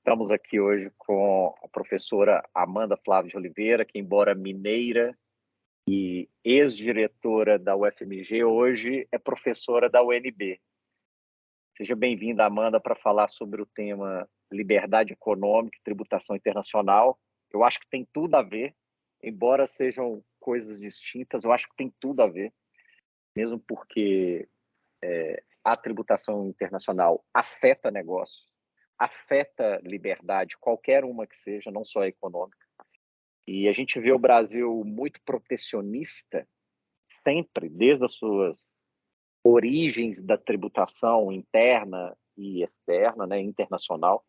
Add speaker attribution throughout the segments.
Speaker 1: Estamos aqui hoje com a professora Amanda Flávio de Oliveira, que, embora mineira e ex-diretora da UFMG, hoje é professora da UNB. Seja bem-vinda, Amanda, para falar sobre o tema liberdade econômica e tributação internacional. Eu acho que tem tudo a ver, embora sejam coisas distintas, eu acho que tem tudo a ver, mesmo porque a tributação internacional afeta negócios, afeta liberdade, qualquer uma que seja, não só a econômica. E a gente vê o Brasil muito protecionista, sempre, desde as suas origens da tributação interna e externa, né, internacional,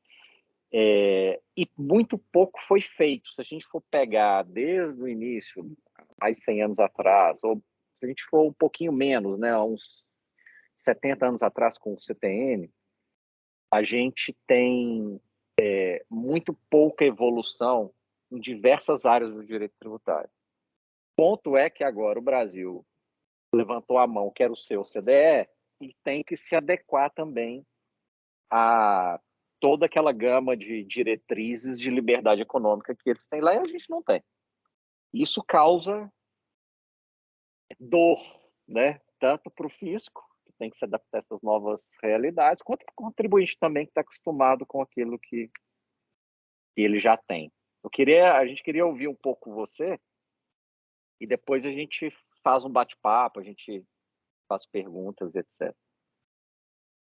Speaker 1: e muito pouco foi feito. Se a gente for pegar desde o início, mais de 100 anos atrás, ou se a gente for um pouquinho menos, né, uns 70 anos atrás com o CTN, a gente tem muito pouca evolução em diversas áreas do direito tributário. O ponto é que agora o Brasil levantou a mão, quer o seu CDE, e tem que se adequar também a toda aquela gama de diretrizes de liberdade econômica que eles têm lá e a gente não tem. Isso causa dor, né? Tanto para o fisco, que tem que se adaptar a essas novas realidades, quanto para o contribuinte também, que está acostumado com aquilo que ele já tem. A gente queria ouvir um pouco você e depois a gente faz um bate-papo, a gente faz perguntas, etc.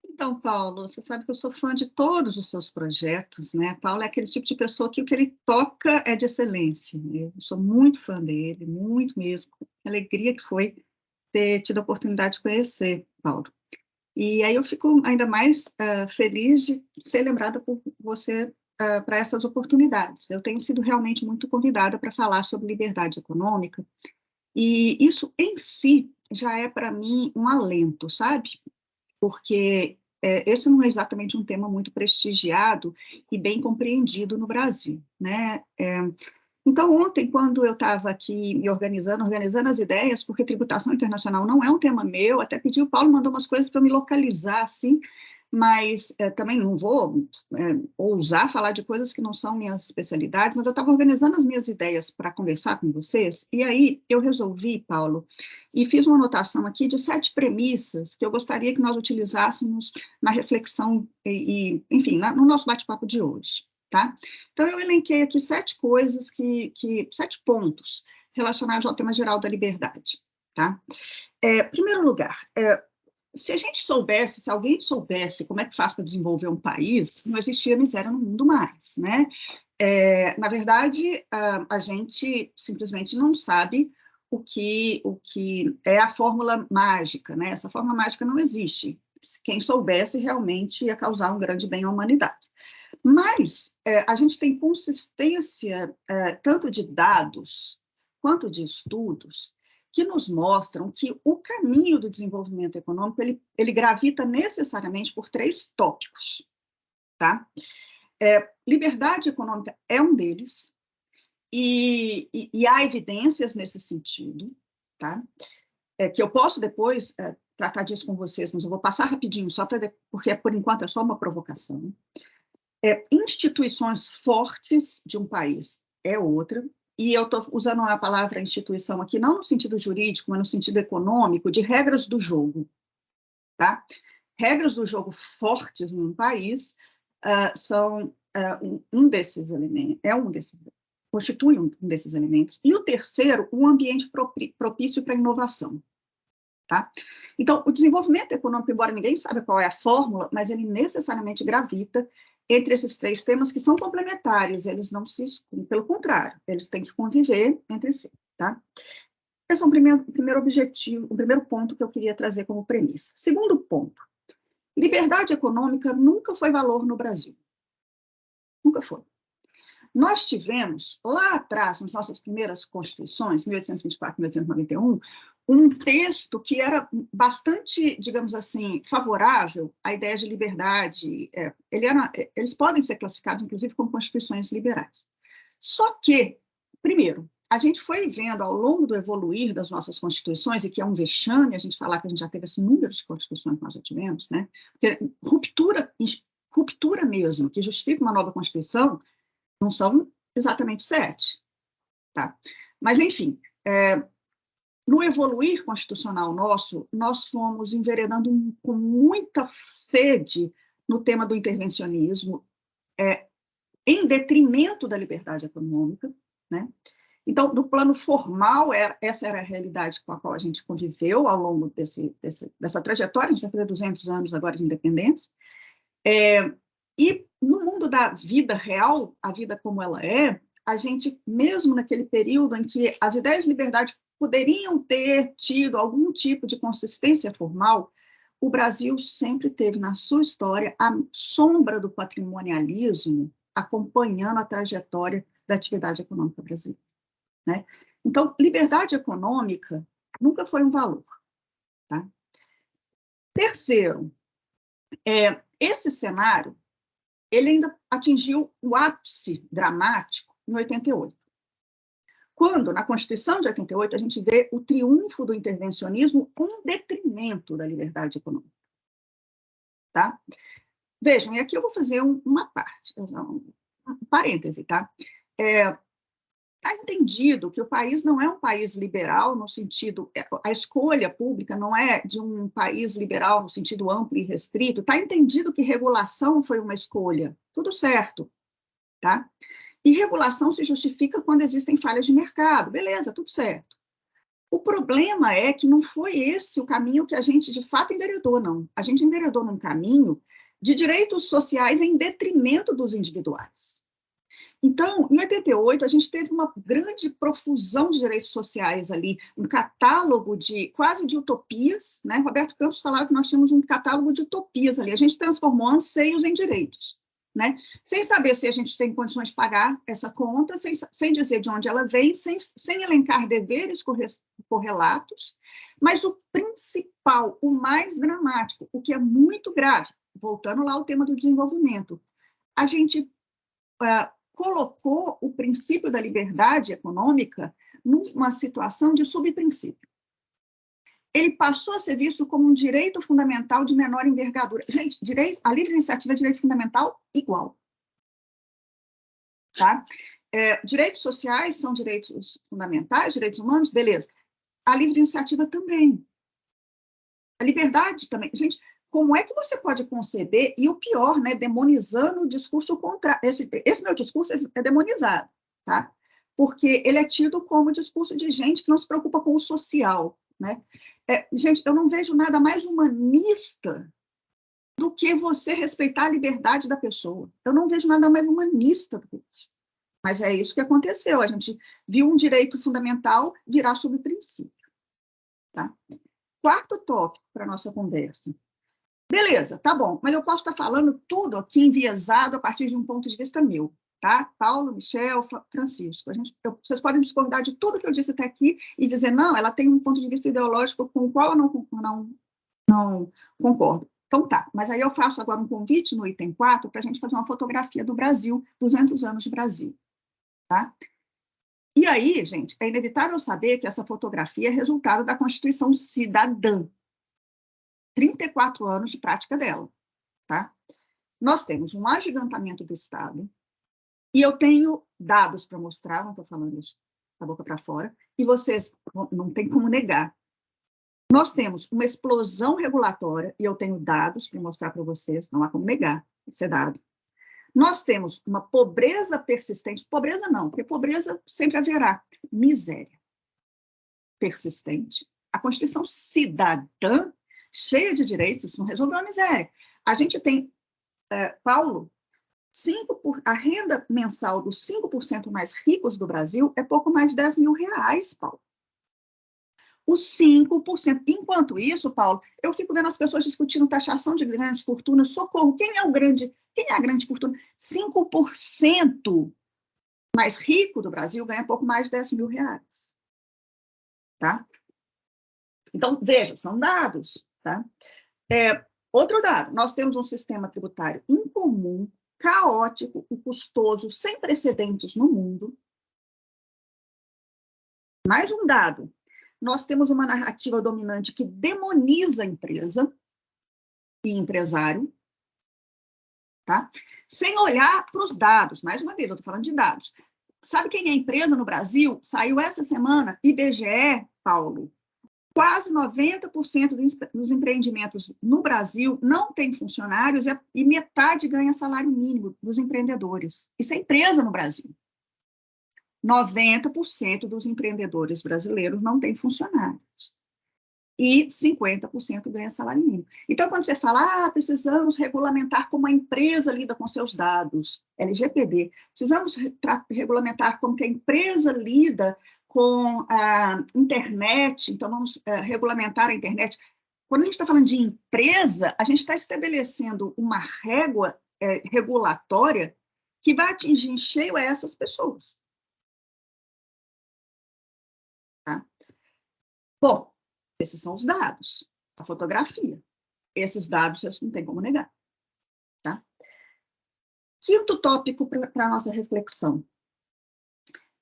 Speaker 2: Então, Paulo, você sabe que eu sou fã de todos os seus projetos, né? Paulo é aquele tipo de pessoa que o que ele toca é de excelência. Eu sou muito fã dele, muito mesmo. Que alegria que foi ter tido a oportunidade de conhecer, Paulo. E aí eu fico ainda mais feliz de ser lembrada por você para essas oportunidades. Eu tenho sido realmente muito convidada para falar sobre liberdade econômica, e isso em si já é para mim um alento, sabe? Porque esse não é exatamente um tema muito prestigiado e bem compreendido no Brasil, né? Então, ontem, quando eu estava aqui me organizando as ideias, porque tributação internacional não é um tema meu, até pedi, o Paulo mandou umas coisas para me localizar, assim, mas também não vou ousar falar de coisas que não são minhas especialidades, mas eu estava organizando as minhas ideias para conversar com vocês, e aí eu resolvi, Paulo, e fiz uma anotação aqui de 7 premissas que eu gostaria que nós utilizássemos na reflexão enfim, no nosso bate-papo de hoje. Tá? Então, eu elenquei aqui 7 coisas, 7 pontos relacionados ao tema geral da liberdade. Tá? Primeiro lugar, se a gente soubesse, se alguém soubesse como é que faz para desenvolver um país, não existia miséria no mundo mais, né? Na verdade, a gente simplesmente não sabe o que é a fórmula mágica, né? Essa fórmula mágica não existe. Quem soubesse realmente ia causar um grande bem à humanidade. Mas a gente tem consistência tanto de dados quanto de estudos que nos mostram que o caminho do desenvolvimento econômico ele gravita necessariamente por 3 tópicos. Tá? Liberdade econômica é um deles, e há evidências nesse sentido, tá? Que eu posso depois tratar disso com vocês, mas eu vou passar rapidinho, porque por enquanto é só uma provocação. Instituições fortes de um país é outra, e eu estou usando a palavra instituição aqui não no sentido jurídico, mas no sentido econômico, de regras do jogo. Tá? Regras do jogo fortes num país são um desses elementos, constitui um desses elementos. E o terceiro, um ambiente propício para a inovação. Tá? Então, o desenvolvimento econômico, embora ninguém saiba qual é a fórmula, mas ele necessariamente gravita entre esses 3 temas que são complementares, eles não se excluem, pelo contrário, eles têm que conviver entre si. Tá? Esse é o primeiro objetivo, o primeiro ponto que eu queria trazer como premissa. Segundo ponto, liberdade econômica nunca foi valor no Brasil. Nunca foi. Nós tivemos, lá atrás, nas nossas primeiras constituições, 1824 e 1891, um texto que era bastante, digamos assim, favorável à ideia de liberdade. Eles podem ser classificados, inclusive, como constituições liberais. Só que, primeiro, a gente foi vendo ao longo do evoluir das nossas constituições, e que é um vexame a gente falar que a gente já teve esse número de constituições que nós já tivemos, né? Ruptura ruptura mesmo, que justifica uma nova Constituição, não são exatamente 7. Tá? Mas, enfim, no evoluir constitucional nosso, nós fomos enveredando com muita sede no tema do intervencionismo, em detrimento da liberdade econômica, né? Então, no plano formal, essa era a realidade com a qual a gente conviveu ao longo dessa trajetória. A gente vai fazer 200 anos agora de independência. E no mundo da vida real, a vida como ela é, a gente, mesmo naquele período em que as ideias de liberdade poderiam ter tido algum tipo de consistência formal, o Brasil sempre teve na sua história a sombra do patrimonialismo acompanhando a trajetória da atividade econômica brasileira. Né? Então, liberdade econômica nunca foi um valor. Tá? Terceiro, esse cenário ele ainda atingiu o ápice dramático em 88. Quando, na Constituição de 88, a gente vê o triunfo do intervencionismo em detrimento da liberdade econômica. Tá? Vejam, e aqui eu vou fazer uma parte, um parêntese, tá? Está entendido que o país não é um país liberal no sentido, a escolha pública não é de um país liberal no sentido amplo e restrito, está entendido que regulação foi uma escolha, tudo certo, tá? E regulação se justifica quando existem falhas de mercado, beleza, tudo certo. O problema é que não foi esse o caminho que a gente de fato enveredou, não. A gente enveredou num caminho de direitos sociais em detrimento dos individuais. Então, em 88, a gente teve uma grande profusão de direitos sociais ali, um catálogo quase de utopias, né? Roberto Campos falava que nós tínhamos um catálogo de utopias ali, a gente transformou anseios em direitos, né? Sem saber se a gente tem condições de pagar essa conta, sem dizer de onde ela vem, sem elencar deveres correlatos, mas o principal, o mais dramático, o que é muito grave, voltando lá ao tema do desenvolvimento, a gente colocou o princípio da liberdade econômica numa situação de subprincípio. Ele passou a ser visto como um direito fundamental de menor envergadura. Gente, a livre iniciativa é direito fundamental igual. Tá? Direitos sociais são direitos fundamentais, direitos humanos, beleza. A livre iniciativa também. A liberdade também. Gente, como é que você pode conceber, e o pior, né, demonizando o discurso contrário, esse meu discurso é demonizado, tá? Porque ele é tido como discurso de gente que não se preocupa com o social, né? Gente, eu não vejo nada mais humanista do que você respeitar a liberdade da pessoa. Eu não vejo nada mais humanista do que isso. Mas é isso que aconteceu, a gente viu um direito fundamental virar subprincípio, tá? Quarto tópico para a nossa conversa. Beleza, tá bom, mas eu posso estar falando tudo aqui enviesado a partir de um ponto de vista meu, tá? Paulo, Michel, Francisco. Vocês podem discordar de tudo que eu disse até aqui e dizer, não, ela tem um ponto de vista ideológico com o qual eu não concordo. Então tá, mas aí eu faço agora um convite no item 4 para a gente fazer uma fotografia do Brasil, 200 anos de Brasil, tá? E aí, gente, é inevitável saber que essa fotografia é resultado da Constituição Cidadã, 34 anos de prática dela, tá? Nós temos um agigantamento do Estado, e eu tenho dados para mostrar, não estou falando isso da boca para fora, e vocês não tem como negar. Nós temos uma explosão regulatória, e eu tenho dados para mostrar para vocês, não há como negar, isso é dado. Nós temos uma pobreza persistente, pobreza não, porque pobreza sempre haverá, miséria persistente. A Constituição Cidadã cheia de direitos, isso não resolveu a miséria. A gente tem, Paulo, a renda mensal dos 5% mais ricos do Brasil é pouco mais de 10 mil reais, Paulo. Os 5%. Enquanto isso, Paulo, eu fico vendo as pessoas discutindo taxação de grandes fortunas, socorro, quem é a grande fortuna? 5% mais rico do Brasil ganha pouco mais de 10 mil reais. Tá? Então, veja, são dados, tá? Outro dado, nós temos um sistema tributário incomum, caótico e custoso, sem precedentes no mundo. Mais um dado, nós temos uma narrativa dominante que demoniza a empresa e empresário. tá? Sem olhar para os dados, mais uma vez, eu estou falando de dados. Sabe quem é empresa no Brasil? Saiu essa semana, IBGE, Paulo. Quase 90% dos empreendimentos no Brasil não tem funcionários e metade ganha salário mínimo dos empreendedores. Isso é empresa no Brasil. 90% dos empreendedores brasileiros não têm funcionários. E 50% ganha salário mínimo. Então, quando você fala, precisamos regulamentar como a empresa lida com seus dados, LGPD, precisamos regulamentar como que a empresa lida com a internet, então vamos regulamentar a internet. Quando a gente está falando de empresa, a gente está estabelecendo uma régua regulatória que vai atingir em cheio a essas pessoas. Tá? Bom, esses são os dados, a fotografia. Esses dados vocês não tem como negar. Tá? Quinto tópico para a nossa reflexão.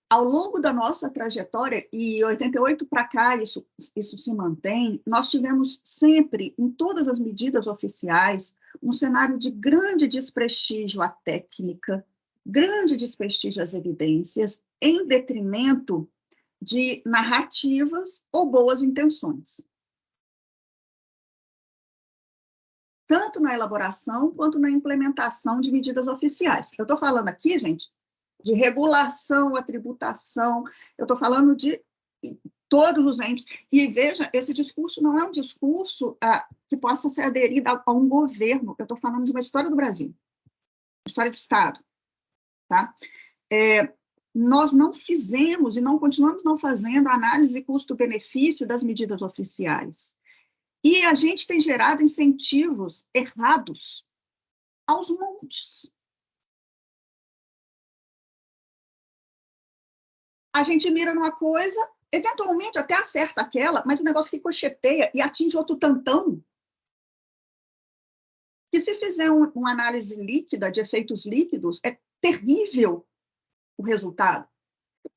Speaker 2: Ao longo da nossa trajetória, e 88 para cá isso se mantém, nós tivemos sempre, em todas as medidas oficiais, um cenário de grande desprestígio à técnica, grande desprestígio às evidências, em detrimento de narrativas ou boas intenções. Tanto na elaboração quanto na implementação de medidas oficiais. Eu estou falando aqui, gente, de regulação, a tributação, eu estou falando de todos os entes. E veja, esse discurso não é um discurso que possa ser aderido a um governo, eu estou falando de uma história do Brasil, história de Estado. Tá? Nós não fizemos e não continuamos não fazendo análise custo-benefício das medidas oficiais. E a gente tem gerado incentivos errados aos montes. A gente mira numa coisa, eventualmente até acerta aquela, mas o negócio ricocheteia e atinge outro tantão. Que se fizer uma análise líquida, de efeitos líquidos, é terrível o resultado.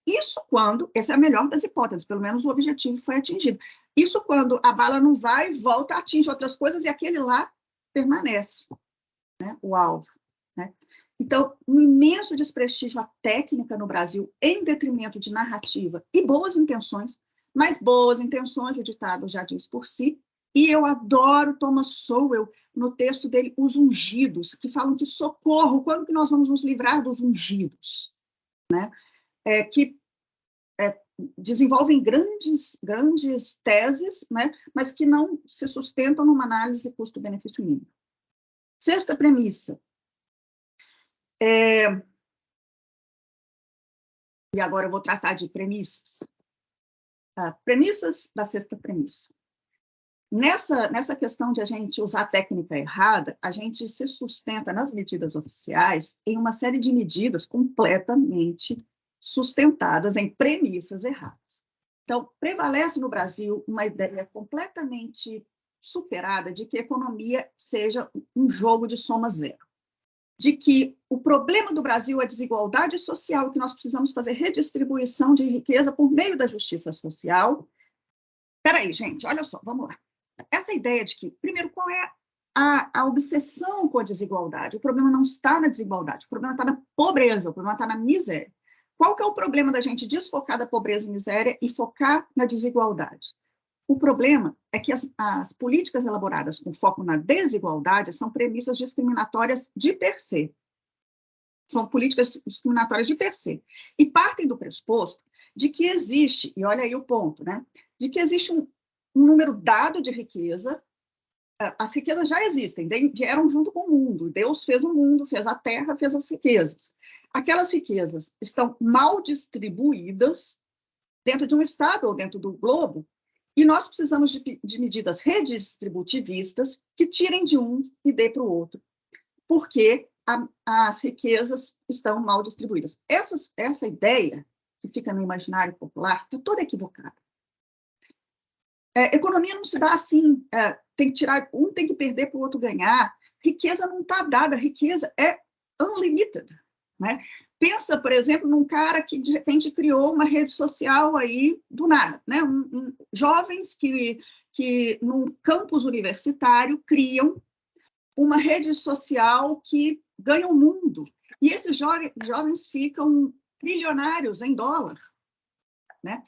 Speaker 2: Isso quando, essa é a melhor das hipóteses, pelo menos o objetivo foi atingido. Isso quando a bala não vai, volta, atinge outras coisas e aquele lá permanece, né, o alvo. Né? Então, um imenso desprestígio à técnica no Brasil, em detrimento de narrativa e boas intenções, mas boas intenções, o ditado já diz por si, e eu adoro Thomas Sowell, no texto dele, Os Ungidos, que falam que socorro, quando que nós vamos nos livrar dos ungidos? Né? Que desenvolvem grandes teses, né? Mas que não se sustentam numa análise custo-benefício mínimo. Sexta premissa. E agora eu vou tratar de premissas. Premissas da sexta premissa. Nessa questão de a gente usar a técnica errada, a gente se sustenta nas medidas oficiais em uma série de medidas completamente sustentadas em premissas erradas. Então, prevalece no Brasil uma ideia completamente superada de que a economia seja um jogo de soma zero. De que o problema do Brasil é a desigualdade social, que nós precisamos fazer redistribuição de riqueza por meio da justiça social. Espera aí, gente, olha só, vamos lá. Essa ideia de que, primeiro, qual é a obsessão com a desigualdade? O problema não está na desigualdade, o problema está na pobreza, o problema está na miséria. Qual que é o problema da gente desfocar da pobreza e miséria e focar na desigualdade? O problema é que as políticas elaboradas com foco na desigualdade são premissas discriminatórias de per se. São políticas discriminatórias de per se. E partem do pressuposto de que existe, e olha aí o ponto, né? De que existe um número dado de riqueza. As riquezas já existem, vieram junto com o mundo. Deus fez o mundo, fez a terra, fez as riquezas. Aquelas riquezas estão mal distribuídas dentro de um estado ou dentro do globo, e nós precisamos de medidas redistributivistas que tirem de um e dê para o outro, porque as riquezas estão mal distribuídas. Essa ideia, que fica no imaginário popular, está toda equivocada. Economia não se dá assim, tem que tirar, um tem que perder para o outro ganhar. Riqueza não está dada, riqueza é unlimited. Né? Pensa, por exemplo, num cara que de repente criou uma rede social aí do nada, né? Jovens que num campus universitário criam uma rede social que ganham o mundo. E esses jovens ficam trilionários em dólar, né?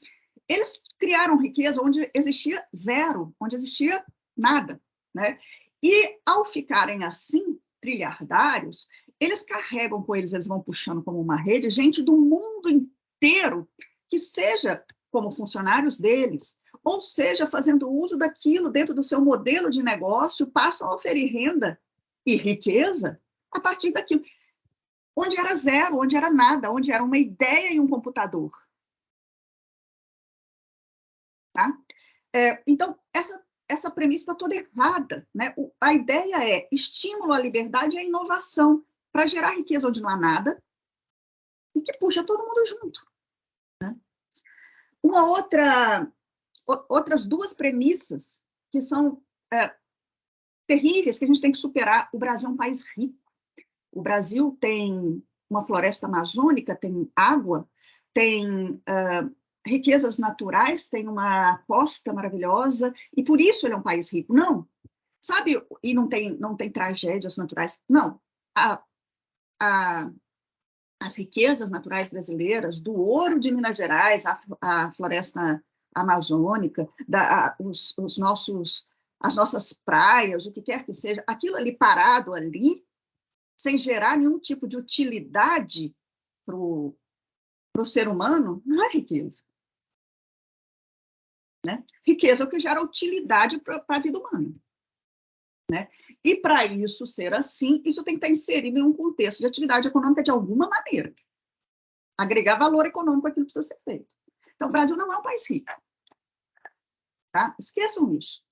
Speaker 2: Eles criaram riqueza onde existia zero, onde existia nada, né? E, ao ficarem assim, trilhardários, eles carregam com eles vão puxando como uma rede, gente do mundo inteiro, que seja como funcionários deles, ou seja, fazendo uso daquilo dentro do seu modelo de negócio, passam a oferir renda e riqueza a partir daquilo. Onde era zero, onde era nada, onde era uma ideia e um computador. Tá? Então, essa premissa está toda errada, né? A ideia é estímulo à liberdade e à inovação para gerar riqueza onde não há nada e que puxa todo mundo junto. Né? Outras duas premissas que são terríveis, que a gente tem que superar. O Brasil é um país rico. O Brasil tem uma floresta amazônica, tem água, tem riquezas naturais, tem uma costa maravilhosa, e por isso ele é um país rico. Não, sabe? E não tem tragédias naturais. Não. As riquezas naturais brasileiras, do ouro de Minas Gerais, a floresta amazônica, as nossas praias, o que quer que seja, aquilo ali parado ali, sem gerar nenhum tipo de utilidade para o ser humano, não é riqueza. Né? Riqueza é o que gera utilidade para a vida humana. Né? E para isso ser assim, isso tem que estar inserido em um contexto de atividade econômica de alguma maneira. Agregar valor econômico àquilo que precisa ser feito. Então, o Brasil não é um país rico. Tá? Esqueçam isso.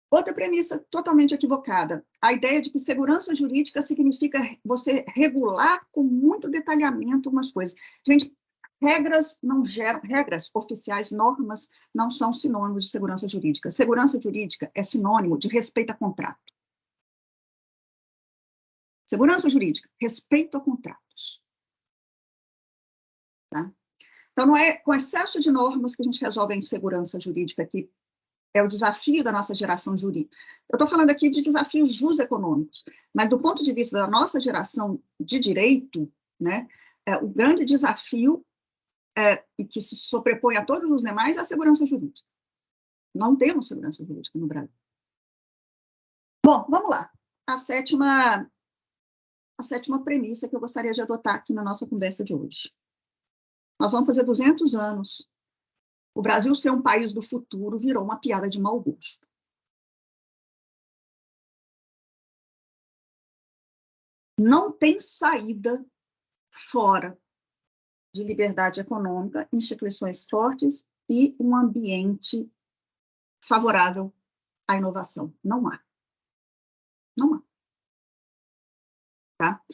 Speaker 2: Outra premissa totalmente equivocada, a ideia de que segurança jurídica significa você regular com muito detalhamento umas coisas. Gente, regras oficiais, normas, não são sinônimos de segurança jurídica. Segurança jurídica é sinônimo de respeito a contrato. Segurança jurídica, respeito a contratos. Tá? Então, não é com excesso de normas que a gente resolve a insegurança jurídica, que é o desafio da nossa geração jurídica. Eu estou falando aqui de desafios econômicos, mas do ponto de vista da nossa geração de direito, né, o grande desafio e que se sobrepõe a todos os demais é a segurança jurídica. Não temos segurança jurídica no Brasil. Bom, vamos lá. A sétima premissa que eu gostaria de adotar aqui na nossa conversa de hoje. Nós vamos fazer 200 anos. O Brasil ser um país do futuro virou uma piada de mau gosto. Não tem saída fora de liberdade econômica, instituições fortes e um ambiente favorável à inovação. Não há. Não há. Tá?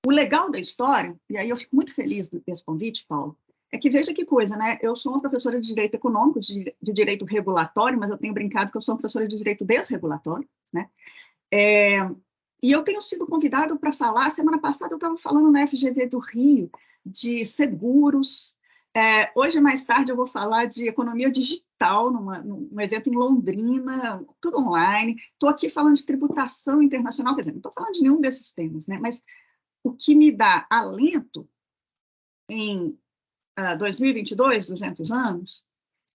Speaker 2: O legal da história, e aí eu fico muito feliz desse convite, Paulo, é que veja que coisa, né? Eu sou uma professora de direito econômico, de direito regulatório, mas eu tenho brincado que eu sou uma professora de direito desregulatório, né? E eu tenho sido convidado para falar, semana passada eu estava falando na FGV do Rio, de seguros, hoje, mais tarde, eu vou falar de economia digital, num evento em Londrina, tudo online, estou aqui falando de tributação internacional, quer dizer, não estou falando de nenhum desses temas, né? Mas o que me dá alento em 2022, 200 anos,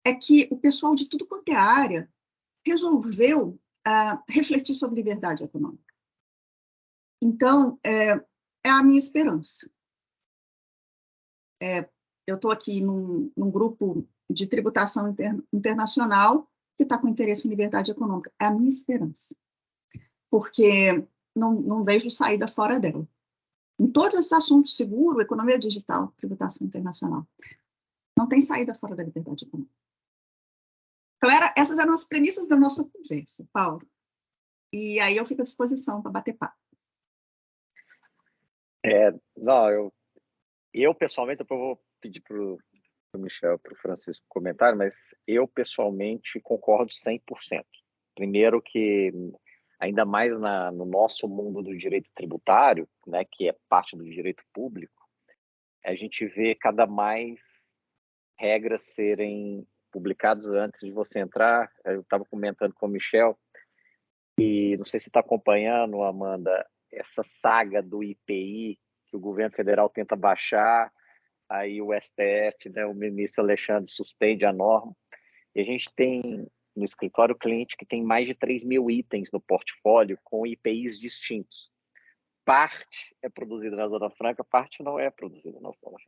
Speaker 2: é que o pessoal de tudo quanto é área resolveu refletir sobre liberdade econômica. Então, é a minha esperança. Eu estou aqui num grupo de tributação internacional que está com interesse em liberdade econômica. É a minha esperança. Porque não vejo saída fora dela. Em todos esses assuntos, seguro, economia digital, tributação internacional. Não tem saída fora da liberdade econômica. Clara, essas eram as premissas da nossa conversa, Paulo. E aí eu fico à disposição para bater papo.
Speaker 1: Não, eu pessoalmente, eu vou pedir para o Michel, para o Francisco comentar, mas eu pessoalmente concordo 100%. Primeiro que, ainda mais no nosso mundo do direito tributário, né, que é parte do direito público, a gente vê cada mais regras serem publicadas antes de você entrar. Eu estava comentando com o Michel E não sei se você está acompanhando, Amanda, essa saga do IPI, que o governo federal tenta baixar, aí o STF, né, o ministro Alexandre, suspende a norma. E a gente tem no escritório cliente que tem mais de 3 mil itens no portfólio com IPIs distintos. Parte é produzida na Zona Franca, parte não é produzida na Zona Franca.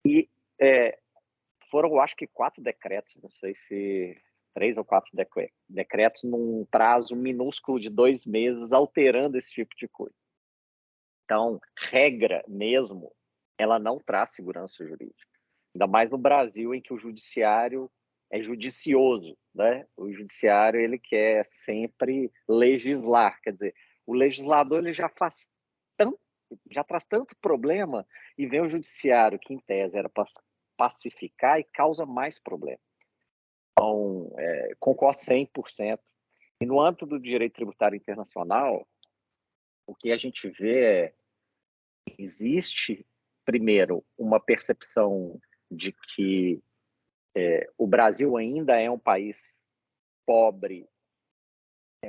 Speaker 1: E foram, acho que 4 decretos, não sei se 3 ou 4 decretos num prazo minúsculo de 2 meses, alterando esse tipo de coisa. Então, regra mesmo, ela não traz segurança jurídica. Ainda mais no Brasil, em que o judiciário é judicioso, né? O judiciário, ele quer sempre legislar, quer dizer, o legislador ele já traz tanto problema, e vem o judiciário, que em tese era para pacificar, e causa mais problema. Então, concordo 100%. E no âmbito do direito tributário internacional, o que a gente vê existe, primeiro, uma percepção de que o Brasil ainda é um país pobre,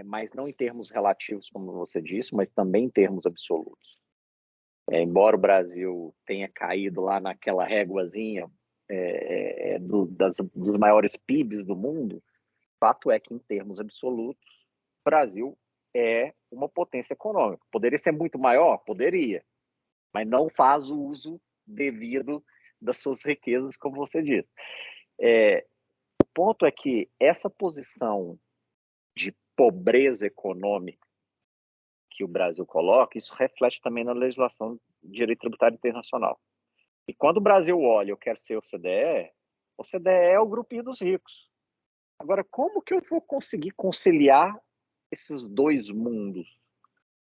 Speaker 1: mas não em termos relativos, como você disse, mas também em termos absolutos. Embora o Brasil tenha caído lá naquela réguazinha dos maiores PIBs do mundo, fato é que, em termos absolutos, o Brasil é uma potência econômica. Poderia ser muito maior? Poderia, mas não faz o uso devido das suas riquezas, como você disse. O ponto é que essa posição de pobreza econômica que o Brasil coloca, isso reflete também na legislação de direito tributário internacional. E quando o Brasil olha, eu quero ser o CDE é o grupinho dos ricos. Agora, como que eu vou conseguir conciliar esses dois mundos?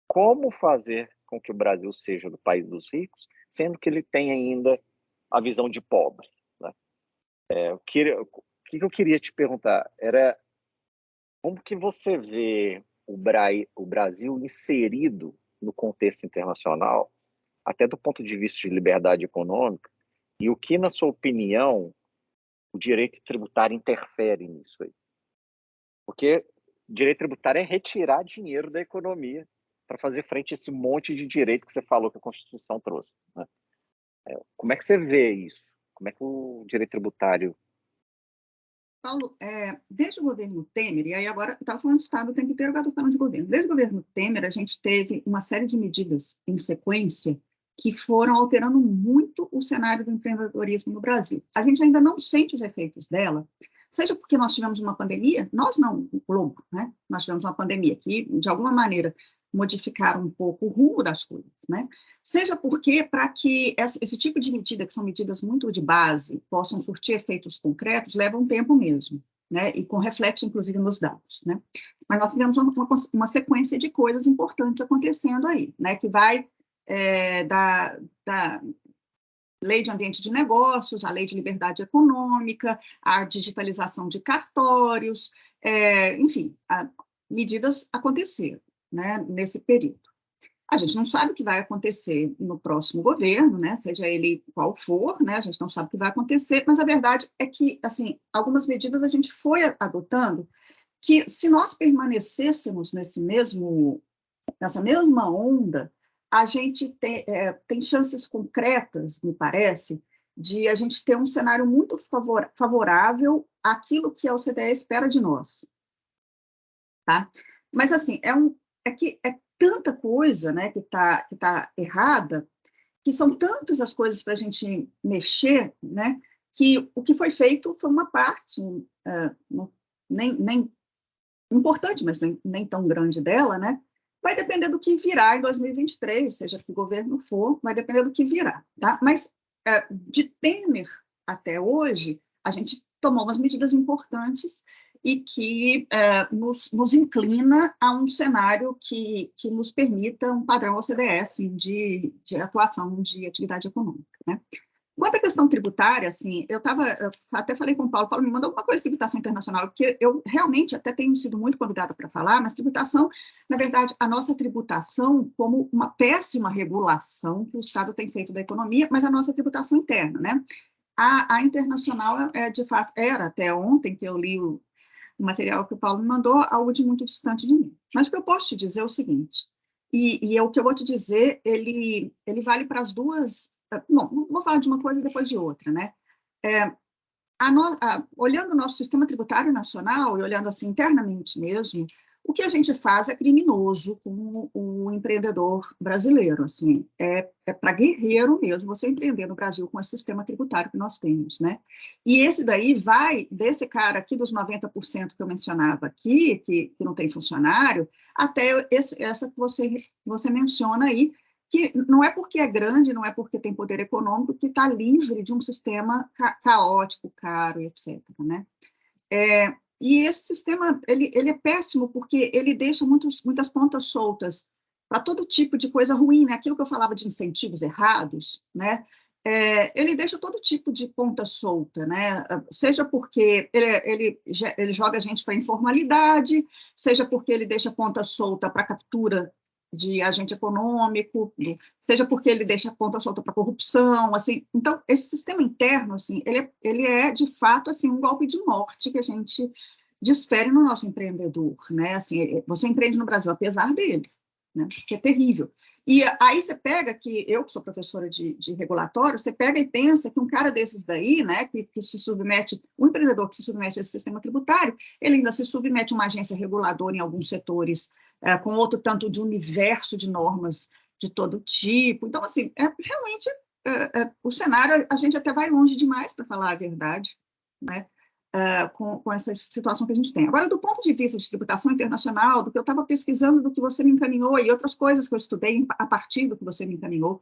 Speaker 1: Como fazer com que o Brasil seja do país dos ricos, sendo que ele tem ainda a visão de pobre, né? O que eu queria te perguntar era como que você vê o Brasil inserido no contexto internacional, até do ponto de vista de liberdade econômica, e o que, na sua opinião, o direito tributário interfere nisso aí? Porque direito tributário é retirar dinheiro da economia para fazer frente a esse monte de direito que você falou que a Constituição trouxe, né? Como é que você vê isso? Como é que o direito tributário...
Speaker 2: Paulo, desde o governo Temer, e aí agora eu estava falando de Estado o tempo inteiro, agora estou falando de governo. Desde o governo Temer, a gente teve uma série de medidas em sequência que foram alterando muito o cenário do empreendedorismo no Brasil. A gente ainda não sente os efeitos dela, seja porque nós tivemos uma pandemia, nós não, o globo, né? Nós tivemos uma pandemia que, de alguma maneira, modificaram um pouco o rumo das coisas, né? Seja porque, para que esse tipo de medida, que são medidas muito de base, possam surtir efeitos concretos, leva um tempo mesmo, né? E com reflexo, inclusive, nos dados, né? Mas nós tivemos uma sequência de coisas importantes acontecendo aí, né? Que vai da lei de ambiente de negócios, a lei de liberdade econômica, a digitalização de cartórios, enfim, medidas aconteceram, né, nesse período. A gente não sabe o que vai acontecer no próximo governo, né, seja ele qual for, né, a gente não sabe o que vai acontecer, mas a verdade é que, assim, algumas medidas a gente foi adotando que, se nós permanecêssemos nessa mesma onda, a gente tem chances concretas, me parece, de a gente ter um cenário muito favorável àquilo que a OCDE espera de nós. Tá? Mas, assim, é tanta coisa, né, que tá errada, que são tantas as coisas para a gente mexer, né, que o que foi feito foi uma parte, nem importante, mas nem tão grande dela, né? Vai depender do que virá em 2023, seja que governo for, vai depender do que virá, tá? Mas de Temer até hoje, a gente tomou umas medidas importantes e que nos inclina a um cenário que nos permita um padrão OCDE, assim, de atuação de atividade econômica, né? Quanto à questão tributária, assim, eu até falei com o Paulo, me mandou alguma coisa de tributação internacional, porque eu realmente até tenho sido muito convidada para falar, mas tributação, na verdade, a nossa tributação como uma péssima regulação que o Estado tem feito da economia, mas a nossa tributação interna, né? A internacional, de fato, era até ontem que eu li o material que o Paulo me mandou, algo de muito distante de mim. Mas o que eu posso te dizer é o seguinte, e o que eu vou te dizer, ele vale para as duas... Bom, vou falar de uma coisa e depois de outra, né? Olhando o nosso sistema tributário nacional, e olhando assim internamente mesmo, o que a gente faz é criminoso com o empreendedor brasileiro, assim, é para guerreiro mesmo você empreender no Brasil com esse sistema tributário que nós temos, né? E esse daí vai, desse cara aqui dos 90% que eu mencionava aqui, que não tem funcionário, até essa que você menciona aí, que não é porque é grande, não é porque tem poder econômico, que está livre de um sistema caótico, caro, etc., né? E esse sistema, ele é péssimo porque ele deixa muitas pontas soltas para todo tipo de coisa ruim, né? Aquilo que eu falava de incentivos errados, né? Ele deixa todo tipo de ponta solta, né? Seja porque ele joga a gente para informalidade, seja porque ele deixa ponta solta para captura de agente econômico, seja porque ele deixa a ponta solta para corrupção, assim. Então, esse sistema interno, assim, ele é de fato assim um golpe de morte que a gente desfere no nosso empreendedor, né? Assim, você empreende no Brasil apesar dele, né? Que é terrível. E aí você pega que eu que sou professora de regulatório, você pega e pensa que um cara desses daí, né, que se submete, um empreendedor que se submete a esse sistema tributário, ele ainda se submete a uma agência reguladora em alguns setores, com outro tanto de universo de normas de todo tipo. Então, assim, realmente o cenário, a gente até vai longe demais, para falar a verdade, né? Com essa situação que a gente tem. Agora, do ponto de vista de tributação internacional, do que eu estava pesquisando, do que você me encaminhou e outras coisas que eu estudei a partir do que você me encaminhou,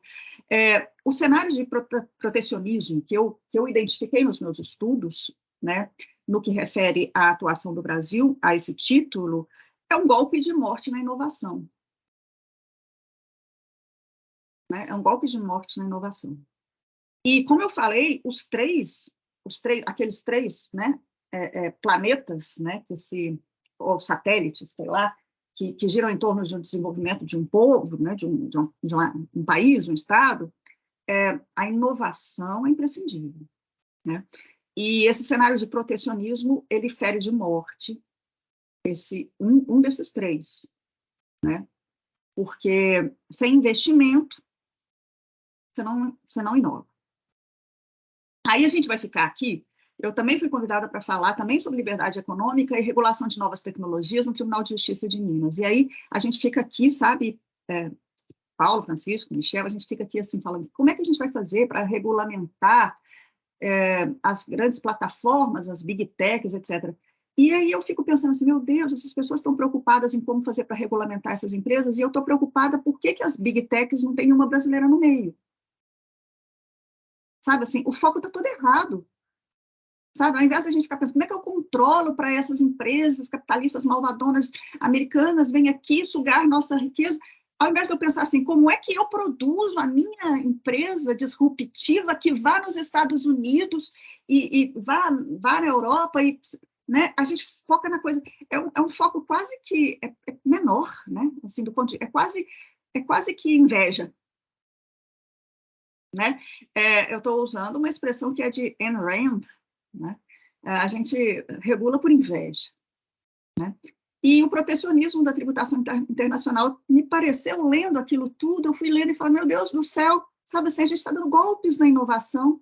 Speaker 2: o cenário de protecionismo que eu identifiquei nos meus estudos, né, no que refere à atuação do Brasil, a esse título, é um golpe de morte na inovação. Né? É um golpe de morte na inovação. E, como eu falei, aqueles três, né, planetas, né, ou satélites, sei lá, que giram em torno do desenvolvimento de um povo, né, de um país, um Estado, a inovação é imprescindível. Né? E esse cenário de protecionismo, ele fere de morte um desses três. Né? Porque sem investimento, você não inova. Aí a gente vai ficar aqui, eu também fui convidada para falar também sobre liberdade econômica e regulação de novas tecnologias no Tribunal de Justiça de Minas. E aí a gente fica aqui, sabe, Paulo, Francisco, Michel, a gente fica aqui assim falando, como é que a gente vai fazer para regulamentar as grandes plataformas, as big techs, etc. E aí eu fico pensando assim, meu Deus, essas pessoas estão preocupadas em como fazer para regulamentar essas empresas, e eu estou preocupada por que as big techs não têm uma brasileira no meio. Sabe, assim, o foco está todo errado. Sabe, ao invés de a gente ficar pensando, como é que eu controlo para essas empresas capitalistas malvadonas americanas vêm aqui sugar nossa riqueza, ao invés de eu pensar assim, como é que eu produzo a minha empresa disruptiva que vá nos Estados Unidos e vá na Europa, né, a gente foca na coisa, é um foco quase que menor, né, assim, do ponto de, é quase que inveja. Né? Eu estou usando uma expressão que é de Ayn Rand, né? A gente regula por inveja. Né? E o protecionismo da tributação internacional me pareceu, lendo aquilo tudo, eu fui lendo e falei, meu Deus do céu, sabe assim, a gente está dando golpes na inovação.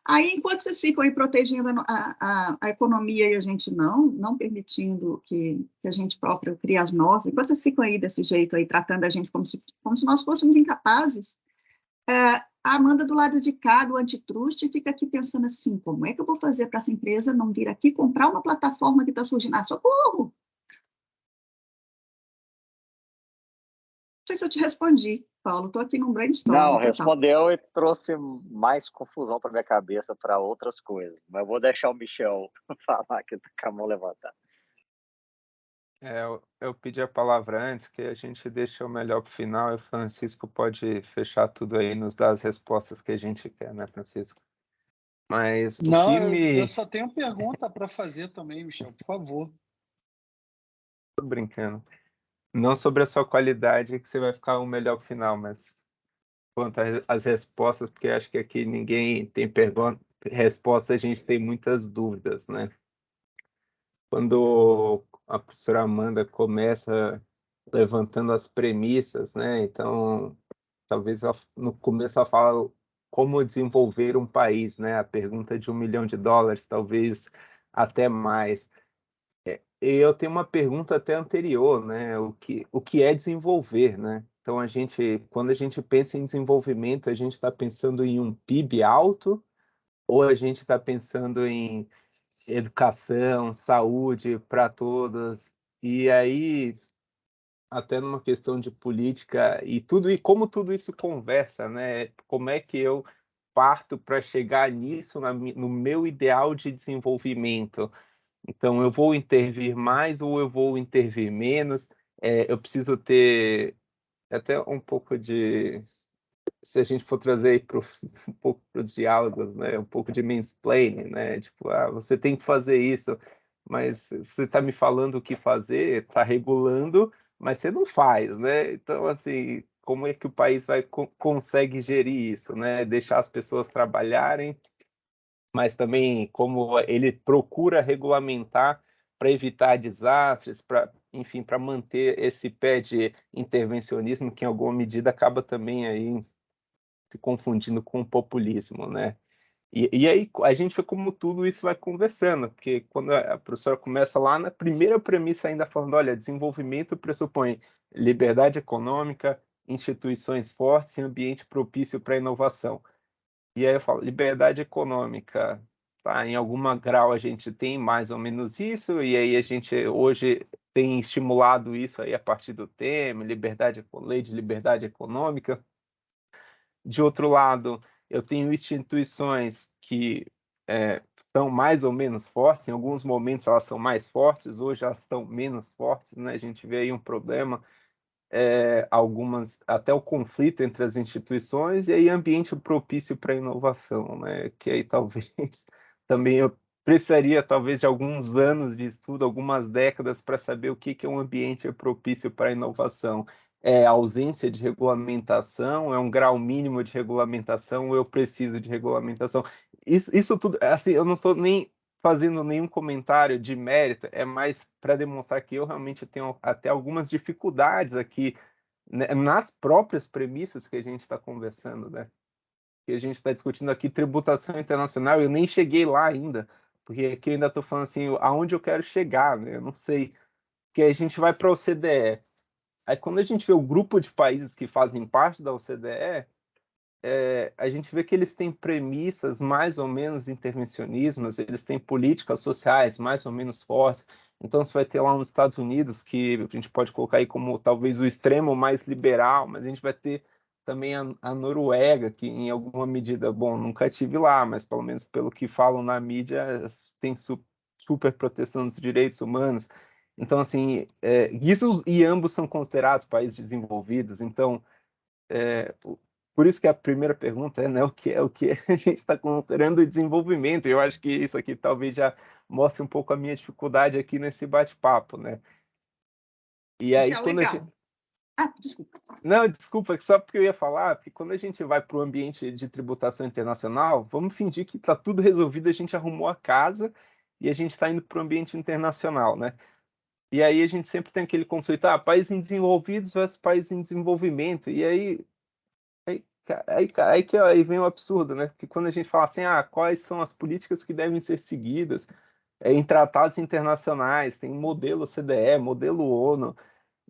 Speaker 2: Aí, enquanto vocês ficam aí protegendo a economia e a gente não permitindo que a gente próprio crie as nossas, enquanto vocês ficam aí desse jeito, aí, tratando a gente como se nós fôssemos incapazes, a Amanda do lado de cá, do antitruste, fica aqui pensando assim, como é que eu vou fazer para essa empresa não vir aqui comprar uma plataforma que está surgindo? Socorro! Não sei se eu te respondi, Paulo, estou aqui num brainstorm
Speaker 1: Não,
Speaker 2: total.
Speaker 1: respondeu e trouxe mais confusão para minha cabeça para outras coisas. Mas vou deixar o Michel falar que está com a mão levantada.
Speaker 3: Eu pedi a palavra antes, que a gente deixa o melhor para o final, e o Francisco pode fechar tudo aí e nos dar as respostas que a gente quer, né, Francisco? Mas
Speaker 4: eu só tenho pergunta para fazer também, Michel, por favor.
Speaker 3: Tô brincando. Não sobre a sua qualidade, que você vai ficar o melhor para o final, mas quanto às respostas, porque acho que aqui ninguém tem resposta, a gente tem muitas dúvidas, né? quando a professora Amanda começa levantando as premissas, né? Então, talvez no começo ela fala como desenvolver um país, né? A pergunta de $1 milhão, talvez até mais. E eu tenho uma pergunta até anterior, né? O que é desenvolver, né? Então, quando a gente pensa em desenvolvimento, a gente está pensando em um PIB alto ou a gente está pensando em educação, saúde para todas? E aí, até numa questão de política e como tudo isso conversa, né? Como é que eu parto para chegar nisso no meu ideal de desenvolvimento? Então, eu vou intervir mais ou eu vou intervir menos? Eu preciso ter até um pouco de, se a gente for trazer aí um pouco para os diálogos, né? Um pouco de mansplaining, né? Tipo, você tem que fazer isso, mas você está me falando o que fazer, está regulando, mas você não faz, né? Então, assim, como é que o país consegue gerir isso, né? Deixar as pessoas trabalharem, mas também como ele procura regulamentar para evitar desastres, enfim, para manter esse pé de intervencionismo que em alguma medida acaba também aí se confundindo com o populismo, né? E aí a gente vê como tudo isso vai conversando, porque quando a professora começa lá na primeira premissa ainda falando, olha, desenvolvimento pressupõe liberdade econômica, instituições fortes e ambiente propício para a inovação. E aí eu falo, liberdade econômica, tá? Em algum grau a gente tem mais ou menos isso, e aí a gente hoje tem estimulado isso aí a partir do tema, lei de liberdade econômica. De outro lado, eu tenho instituições que são mais ou menos fortes, em alguns momentos elas são mais fortes, hoje elas estão menos fortes, né? A gente vê aí um problema, algumas, até o conflito entre as instituições, e aí ambiente propício para inovação, né? Que aí talvez também eu precisaria talvez de alguns anos de estudo, algumas décadas para saber o que é um ambiente propício para inovação. É ausência de regulamentação, é um grau mínimo de regulamentação, ou eu preciso de regulamentação. Isso tudo, assim, eu não estou nem fazendo nenhum comentário de mérito, é mais para demonstrar que eu realmente tenho até algumas dificuldades aqui, né, nas próprias premissas que a gente está conversando, né? Que a gente está discutindo aqui tributação internacional, eu nem cheguei lá ainda, porque aqui eu ainda estou falando assim, aonde eu quero chegar, né? Eu não sei, porque a gente vai para a OCDE. Aí quando a gente vê o grupo de países que fazem parte da OCDE, a gente vê que eles têm premissas mais ou menos intervencionistas, eles têm políticas sociais mais ou menos fortes. Então, você vai ter lá nos Estados Unidos, que a gente pode colocar aí como talvez o extremo mais liberal, mas a gente vai ter também a Noruega, que em alguma medida, bom, nunca tive lá, mas pelo menos pelo que falam na mídia, tem super proteção dos direitos humanos. Então, assim, isso e ambos são considerados países desenvolvidos. Então, por isso que a primeira pergunta é, né, o que a gente está considerando o desenvolvimento. Eu acho que isso aqui talvez já mostre um pouco a minha dificuldade aqui nesse bate-papo, né? E aí,
Speaker 2: Michel,
Speaker 3: quando a
Speaker 2: legal.
Speaker 3: gente...
Speaker 2: Desculpa.
Speaker 3: Não, desculpa, só porque eu ia falar, porque quando a gente vai para o ambiente de tributação internacional, vamos fingir que está tudo resolvido, a gente arrumou a casa e a gente está indo para o ambiente internacional, né? E aí a gente sempre tem aquele conflito, países em desenvolvidos versus países em desenvolvimento. E aí vem o absurdo, né? Porque quando a gente fala assim, quais são as políticas que devem ser seguidas em tratados internacionais, tem modelo CDE, modelo ONU,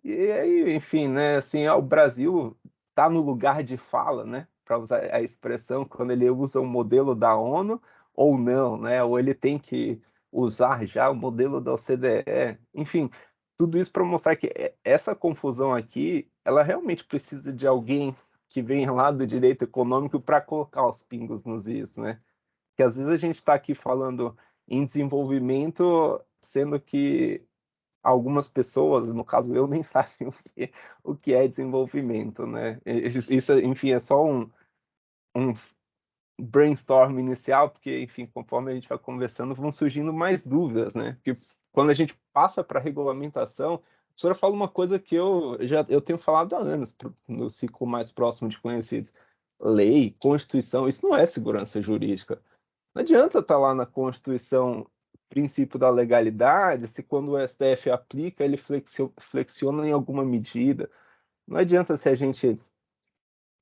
Speaker 3: e aí, enfim, né? Assim, o Brasil está no lugar de fala, né? Para usar a expressão, quando ele usa o modelo da ONU ou não, né? Ou ele tem que usar já o modelo da OCDE, enfim, tudo isso para mostrar que essa confusão aqui, ela realmente precisa de alguém que venha lá do direito econômico para colocar os pingos nos is, né? Que às vezes a gente está aqui falando em desenvolvimento, sendo que algumas pessoas, no caso eu, nem sabem o que é desenvolvimento, né? Isso, enfim, é só um brainstorm inicial, porque, enfim, conforme a gente vai conversando, vão surgindo mais dúvidas, né? Porque quando a gente passa para a regulamentação, a professora fala uma coisa que eu tenho falado há anos, no ciclo mais próximo de conhecidos. Lei, Constituição, isso não é segurança jurídica. Não adianta estar lá na Constituição princípio da legalidade se quando o STF aplica, ele flexiona em alguma medida. Não adianta se a gente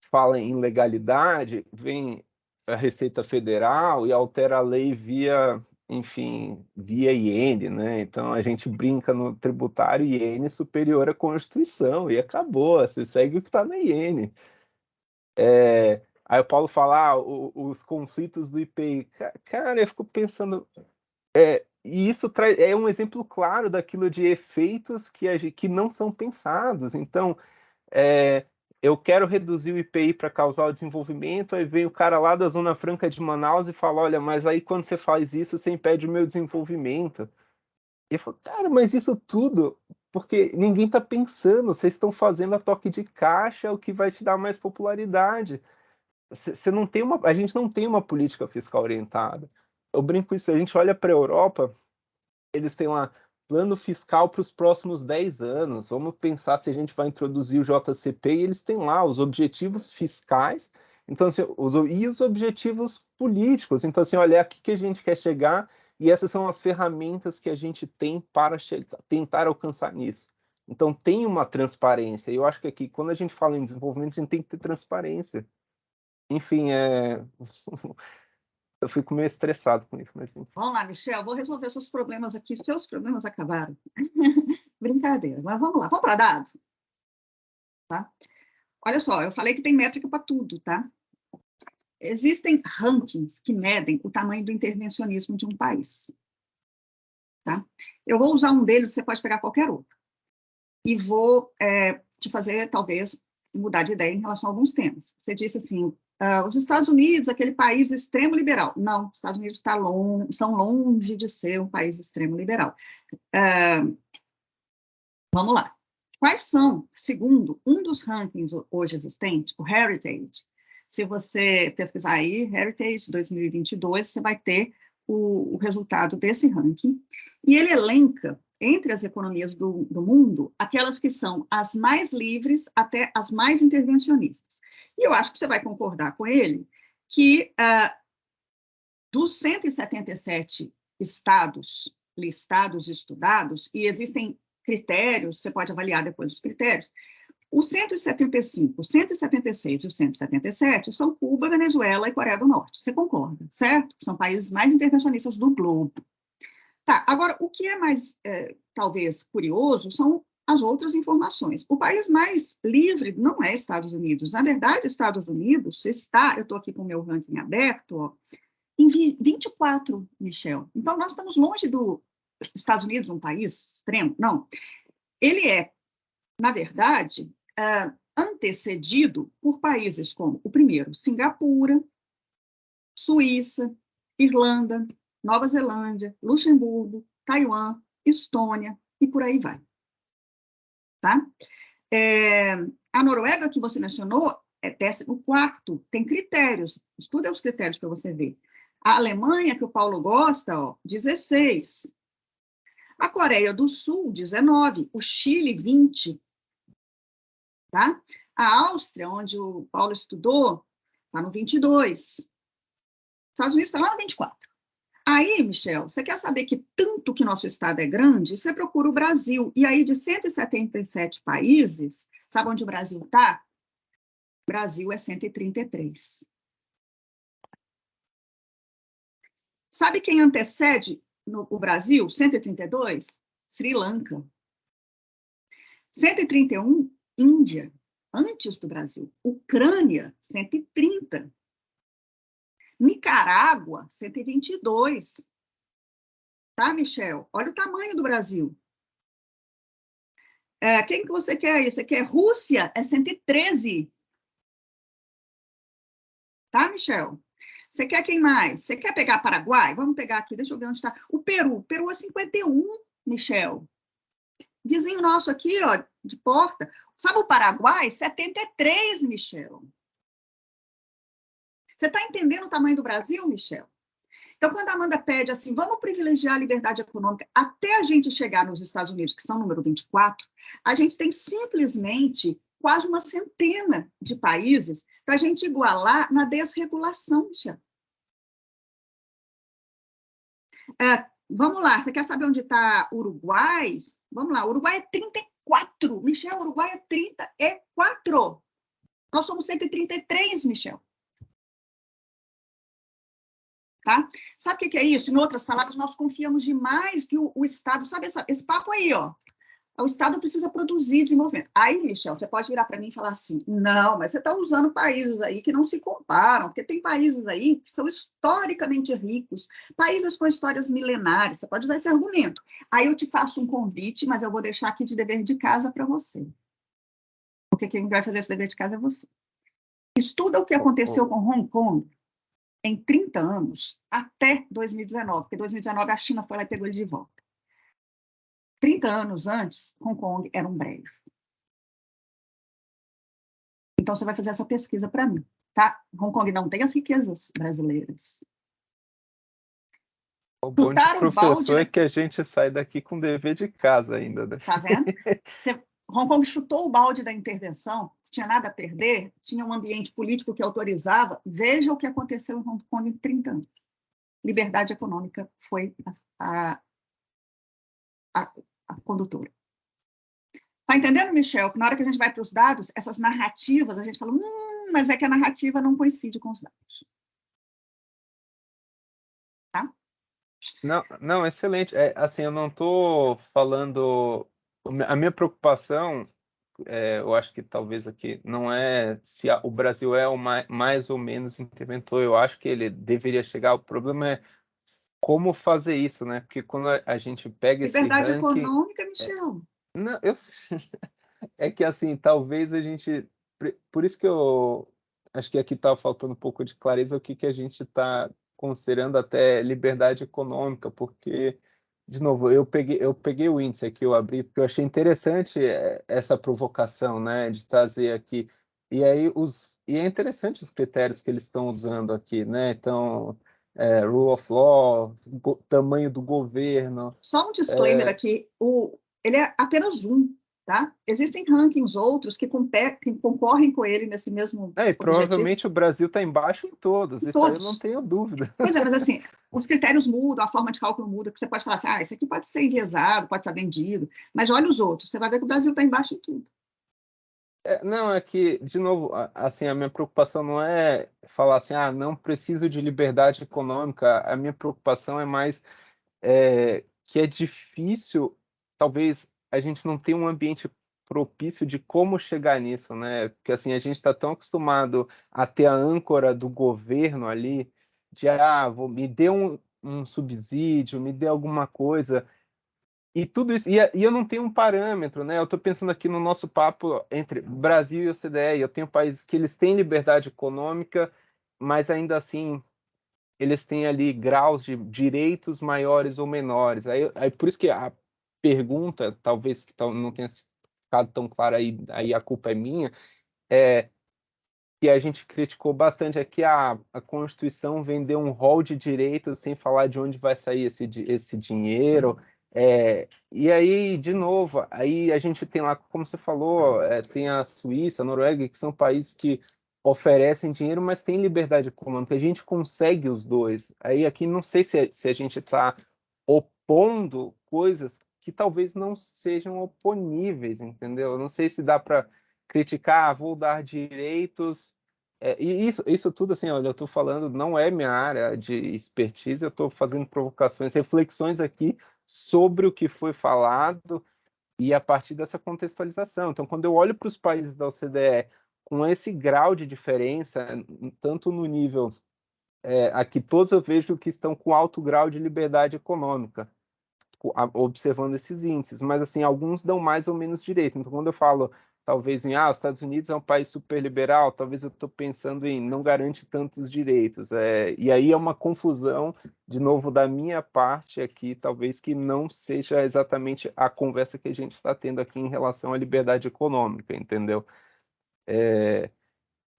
Speaker 3: fala em legalidade, vem a Receita Federal e altera a lei via, enfim, via iene, né? Então a gente brinca no tributário iene superior à Constituição e acabou, você segue o que está na iene. Aí o Paulo fala, os conflitos do IPI. Cara, eu fico pensando, e isso é um exemplo claro daquilo de efeitos que não são pensados. Então, eu quero reduzir o IPI para causar o desenvolvimento, aí vem o cara lá da Zona Franca de Manaus e fala, olha, mas aí quando você faz isso, você impede o meu desenvolvimento. E eu falo, cara, mas isso tudo, porque ninguém está pensando, vocês estão fazendo a toque de caixa, o que vai te dar mais popularidade. Você não tem a gente não tem uma política fiscal orientada. Eu brinco isso, a gente olha para a Europa, eles têm lá plano fiscal para os próximos 10 anos. Vamos pensar se a gente vai introduzir o JCP e eles têm lá os objetivos fiscais, então assim, e os objetivos políticos. Então assim, olha, é aqui que a gente quer chegar e essas são as ferramentas que a gente tem para tentar alcançar nisso. Então tem uma transparência. E eu acho que aqui, quando a gente fala em desenvolvimento, a gente tem que ter transparência. Enfim, eu fico meio estressado com isso, mas enfim.
Speaker 2: Vamos lá, Michel, vou resolver seus problemas aqui. Seus problemas acabaram. Brincadeira, mas vamos lá. Vamos para dados? Tá? Olha só, eu falei que tem métrica para tudo, tá? Existem rankings que medem o tamanho do intervencionismo de um país. Tá? Eu vou usar um deles, você pode pegar qualquer outro. E vou te fazer, talvez, mudar de ideia em relação a alguns temas. Você disse assim, os Estados Unidos, aquele país extremo liberal. Não, os Estados Unidos são longe de ser um país extremo liberal. Vamos lá. Quais são, segundo um dos rankings hoje existentes, o Heritage? Se você pesquisar aí, Heritage 2022, você vai ter o resultado desse ranking. E ele elenca, entre as economias do mundo, aquelas que são as mais livres até as mais intervencionistas. E eu acho que você vai concordar com ele que dos 177 estados listados e estudados, e existem critérios, você pode avaliar depois os critérios, os 175, o 176 e o 177 são Cuba, Venezuela e Coreia do Norte. Você concorda, certo? São países mais intervencionistas do globo. Tá, agora, o que é mais, talvez, curioso são as outras informações. O país mais livre não é Estados Unidos. Na verdade, Estados Unidos está, eu estou aqui com o meu ranking aberto, ó, em 24, Michel. Então, nós estamos longe dos Estados Unidos, um país extremo. Não. Ele é, na verdade, antecedido por países como, o primeiro, Singapura, Suíça, Irlanda, Nova Zelândia, Luxemburgo, Taiwan, Estônia, e por aí vai. Tá? A Noruega, que você mencionou, é 14º, tem critérios, estuda os critérios para você ver. A Alemanha, que o Paulo gosta, ó, 16. A Coreia do Sul, 19. O Chile, 20. Tá? A Áustria, onde o Paulo estudou, está no 22. Estados Unidos está lá no 24. Aí, Michel, você quer saber que tanto que nosso estado é grande, você procura o Brasil. E aí, de 177 países, sabe onde o Brasil está? O Brasil é 133. Sabe quem antecede o Brasil? 132? Sri Lanka. 131, Índia, antes do Brasil. Ucrânia, 130. Nicarágua, 122. Tá, Michel? Olha o tamanho do Brasil. Quem que você quer aí? Você quer Rússia? É 113. Tá, Michel? Você quer quem mais? Você quer pegar Paraguai? Vamos pegar aqui, deixa eu ver onde está. O Peru. Peru é 51, Michel. Vizinho nosso aqui, ó, de porta. Sabe o Paraguai? 73, Michel. Você está entendendo o tamanho do Brasil, Michel? Então, quando a Amanda pede assim, vamos privilegiar a liberdade econômica até a gente chegar nos Estados Unidos, que são número 24, a gente tem simplesmente quase uma centena de países para a gente igualar na desregulação, Michel. Vamos lá, você quer saber onde está Uruguai? Vamos lá, Uruguai é 34. Michel, Uruguai é 34. Nós somos 133, Michel. Tá? Sabe o que é isso? Em outras palavras, nós confiamos demais que o Estado... Sabe esse papo aí, ó? O Estado precisa produzir desenvolvimento. Aí, Michel, você pode virar para mim e falar assim, não, mas você está usando países aí que não se comparam, porque tem países aí que são historicamente ricos, países com histórias milenares, você pode usar esse argumento. Aí eu te faço um convite, mas eu vou deixar aqui de dever de casa para você. Porque quem vai fazer esse dever de casa é você. Estuda o que aconteceu com Hong Kong em 30 anos, até 2019, porque em 2019 a China foi lá e pegou ele de volta. 30 anos antes, Hong Kong era um brejo. Então, você vai fazer essa pesquisa para mim, tá? Hong Kong não tem as riquezas brasileiras.
Speaker 3: O bom de
Speaker 2: Chutaram o balde,
Speaker 3: professor é que a gente sai daqui com dever de casa ainda, né?
Speaker 2: tá vendo? Hong Kong chutou o balde da intervenção, não tinha nada a perder, tinha um ambiente político que autorizava. Veja o que aconteceu em Hong Kong em 30 anos. Liberdade econômica foi a condutora. Tá entendendo, Michel? Que na hora que a gente vai para os dados, essas narrativas, a gente fala, mas é que a narrativa não coincide com os dados. Tá?
Speaker 3: Não, excelente. Assim, eu não estou falando... A minha preocupação, eu acho que talvez aqui, não é se o Brasil é o mais ou menos interventor, eu acho que ele deveria chegar. O problema é como fazer isso, né? Porque quando a gente pega esse
Speaker 2: Liberdade
Speaker 3: ranking...
Speaker 2: econômica, Michel.
Speaker 3: Não, é que assim, talvez a gente... Por isso que eu acho que aqui está faltando um pouco de clareza o que a gente está considerando até liberdade econômica, porque, de novo, eu peguei o índice aqui, eu abri, porque eu achei interessante essa provocação, né, de trazer aqui. E aí, é interessante os critérios que eles estão usando aqui, né? Então, rule of law, tamanho do governo.
Speaker 2: Só um disclaimer aqui, ele é apenas um, tá? Existem rankings outros que concorrem com ele nesse mesmo
Speaker 3: E
Speaker 2: objetivo.
Speaker 3: provavelmente o Brasil está embaixo em todos, isso aí eu não tenho dúvida.
Speaker 2: Pois é, mas assim, os critérios mudam, a forma de cálculo muda, que você pode falar assim, esse aqui pode ser enviesado, pode estar vendido, mas olha os outros, você vai ver que o Brasil está embaixo em tudo.
Speaker 3: Não, é que, de novo, assim, a minha preocupação não é falar assim, não preciso de liberdade econômica, a minha preocupação é mais que é difícil, talvez a gente não tenha um ambiente propício de como chegar nisso, né? Porque assim, a gente está tão acostumado a ter a âncora do governo ali, de me dê um subsídio, me dê alguma coisa, e tudo isso, e eu não tenho um parâmetro, né? Eu estou pensando aqui no nosso papo entre Brasil e OCDE, eu tenho países que eles têm liberdade econômica, mas ainda assim eles têm ali graus de direitos maiores ou menores. Aí por isso que a pergunta, talvez que não tenha ficado tão clara aí a culpa é minha, é que a gente criticou bastante aqui a Constituição vender um rol de direitos sem falar de onde vai sair esse dinheiro. E aí, de novo, aí a gente tem lá, como você falou, tem a Suíça, a Noruega, que são países que oferecem dinheiro, mas têm liberdade econômica. A gente consegue os dois. Aí aqui não sei se a gente está opondo coisas que talvez não sejam oponíveis, entendeu? Eu não sei se dá para criticar, vou dar direitos. E isso tudo, assim, olha, eu estou falando, não é minha área de expertise, eu estou fazendo provocações, reflexões aqui sobre o que foi falado e a partir dessa contextualização. Então, quando eu olho para os países da OCDE com esse grau de diferença, tanto no nível... aqui todos eu vejo que estão com alto grau de liberdade econômica, observando esses índices, mas assim, alguns dão mais ou menos direito. Então, quando eu falo, talvez os Estados Unidos é um país super liberal, talvez eu estou pensando em não garante tantos direitos. E aí é uma confusão, de novo, da minha parte aqui, talvez que não seja exatamente a conversa que a gente está tendo aqui em relação à liberdade econômica, entendeu?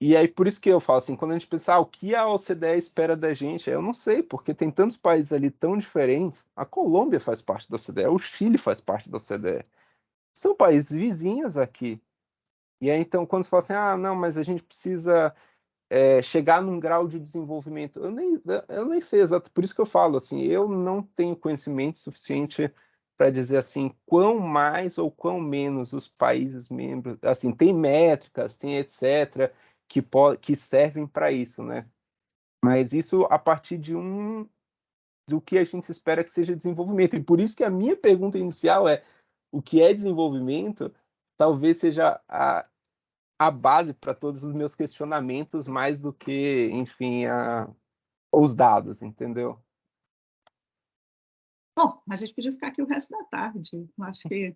Speaker 3: E aí, por isso que eu falo assim, quando a gente pensa, o que a OCDE espera da gente, eu não sei, porque tem tantos países ali tão diferentes. A Colômbia faz parte da OCDE, o Chile faz parte da OCDE. São países vizinhos aqui. E aí, então, quando você fala assim, não, mas a gente precisa chegar num grau de desenvolvimento. Eu nem sei exato, por isso que eu falo assim, eu não tenho conhecimento suficiente para dizer assim quão mais ou quão menos os países membros, assim, tem métricas, tem etc que servem para isso, né? Mas isso a partir do que a gente espera que seja desenvolvimento. E por isso que a minha pergunta inicial é: o que é desenvolvimento? Talvez seja a base para todos os meus questionamentos, mais do que, enfim, os dados, entendeu?
Speaker 2: Bom, a gente podia ficar aqui o resto da tarde. Eu acho que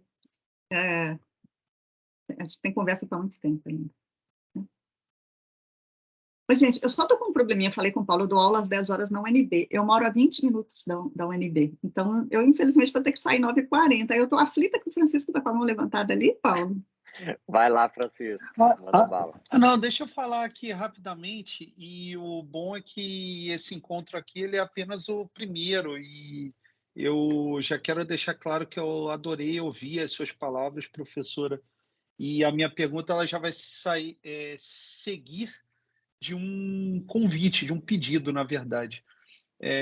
Speaker 2: a gente tem conversa para muito tempo ainda. Mas, gente, eu só estou com um probleminha, falei com o Paulo, eu dou aula às 10 horas na UNB. Eu moro a 20 minutos da UNB. Então, eu, infelizmente, vou ter que sair 9h40. Aí eu estou aflita que o Francisco está com a mão levantada ali, Paulo.
Speaker 1: Vai lá, Francisco. Manda bala.
Speaker 4: Não, deixa eu falar aqui rapidamente, e o bom é que esse encontro aqui ele é apenas o primeiro, e eu já quero deixar claro que eu adorei ouvir as suas palavras, professora, e a minha pergunta ela já vai seguir de um convite, de um pedido, na verdade.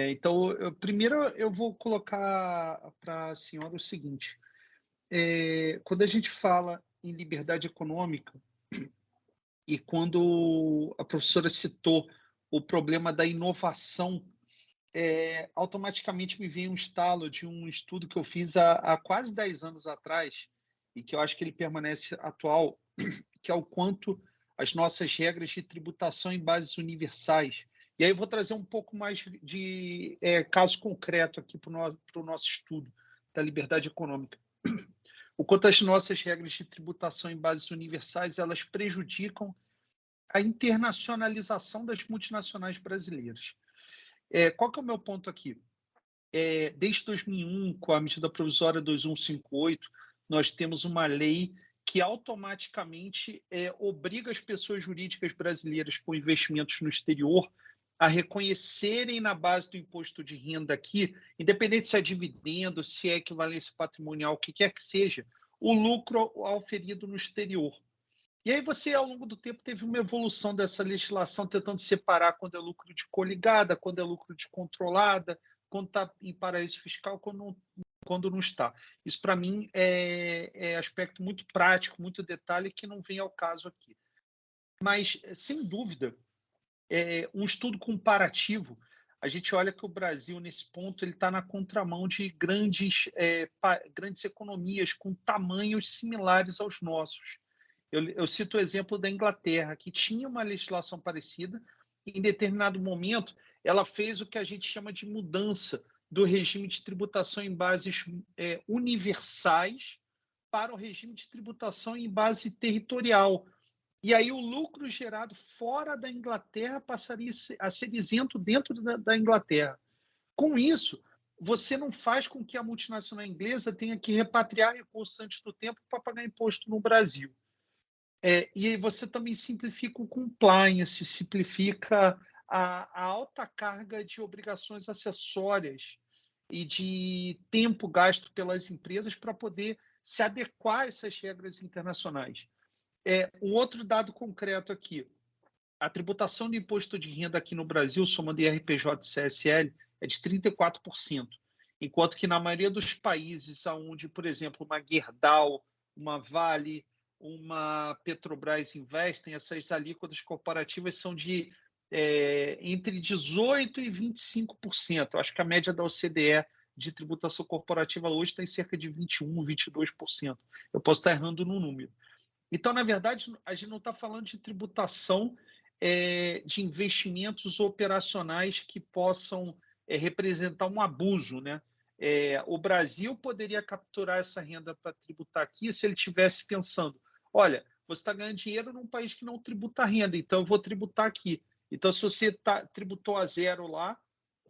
Speaker 4: Então, primeiro eu vou colocar para a senhora o seguinte, quando a gente fala em liberdade econômica, e quando a professora citou o problema da inovação, automaticamente me veio um estalo de um estudo que eu fiz há quase 10 anos atrás, e que eu acho que ele permanece atual, que é o quanto as nossas regras de tributação em bases universais. E aí eu vou trazer um pouco mais de caso concreto aqui para o nosso estudo da liberdade econômica. O quanto as nossas regras de tributação em bases universais elas prejudicam a internacionalização das multinacionais brasileiras. Qual que é o meu ponto aqui? Desde 2001, com a medida provisória 2158, nós temos uma lei que automaticamente obriga as pessoas jurídicas brasileiras com investimentos no exterior a reconhecerem na base do imposto de renda aqui, independente se é dividendo, se é equivalência patrimonial, o que quer que seja, o lucro auferido no exterior. E aí você, ao longo do tempo, teve uma evolução dessa legislação, tentando separar quando é lucro de coligada, quando é lucro de controlada, quando está em paraíso fiscal, quando não está. Isso, para mim, é aspecto muito prático, muito detalhe, que não vem ao caso aqui. Mas, sem dúvida, um estudo comparativo, a gente olha que o Brasil, nesse ponto, ele está na contramão de grandes economias com tamanhos similares aos nossos. Eu cito o exemplo da Inglaterra, que tinha uma legislação parecida, e em determinado momento ela fez o que a gente chama de mudança do regime de tributação em bases universais para o regime de tributação em base territorial. E aí o lucro gerado fora da Inglaterra passaria a ser isento dentro da Inglaterra. Com isso, você não faz com que a multinacional inglesa tenha que repatriar recursos antes do tempo para pagar imposto no Brasil. E você também simplifica o compliance, simplifica a alta carga de obrigações acessórias e de tempo gasto pelas empresas para poder se adequar a essas regras internacionais. Um outro dado concreto aqui, a tributação de imposto de renda aqui no Brasil, somando IRPJ e CSL, é de 34%, enquanto que na maioria dos países onde, por exemplo, uma Gerdau, uma Vale, uma Petrobras investem, essas alíquotas corporativas são de entre 18% e 25%. Acho que a média da OCDE de tributação corporativa hoje está em cerca de 21%, 22%. Eu posso estar errando no número. Então, na verdade, a gente não está falando de tributação de investimentos operacionais que possam representar um abuso, né? O Brasil poderia capturar essa renda para tributar aqui se ele estivesse pensando, olha, você está ganhando dinheiro num país que não tributa renda, então eu vou tributar aqui. Então, se você tributou a zero lá,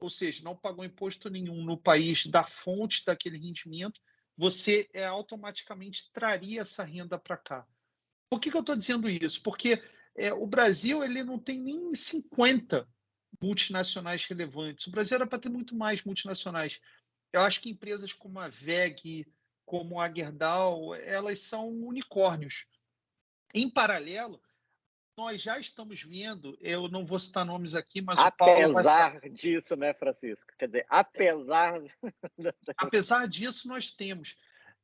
Speaker 4: ou seja, não pagou imposto nenhum no país da fonte daquele rendimento, você automaticamente traria essa renda para cá. Por que eu estou dizendo isso? Porque o Brasil ele não tem nem 50 multinacionais relevantes. O Brasil era para ter muito mais multinacionais. Eu acho que empresas como a VEG, como a Gerdau, elas são unicórnios. Em paralelo, nós já estamos vendo, eu não vou citar nomes aqui, mas o Paulo vai...
Speaker 1: Apesar disso, né, Francisco? Quer dizer,
Speaker 4: Apesar disso, nós temos.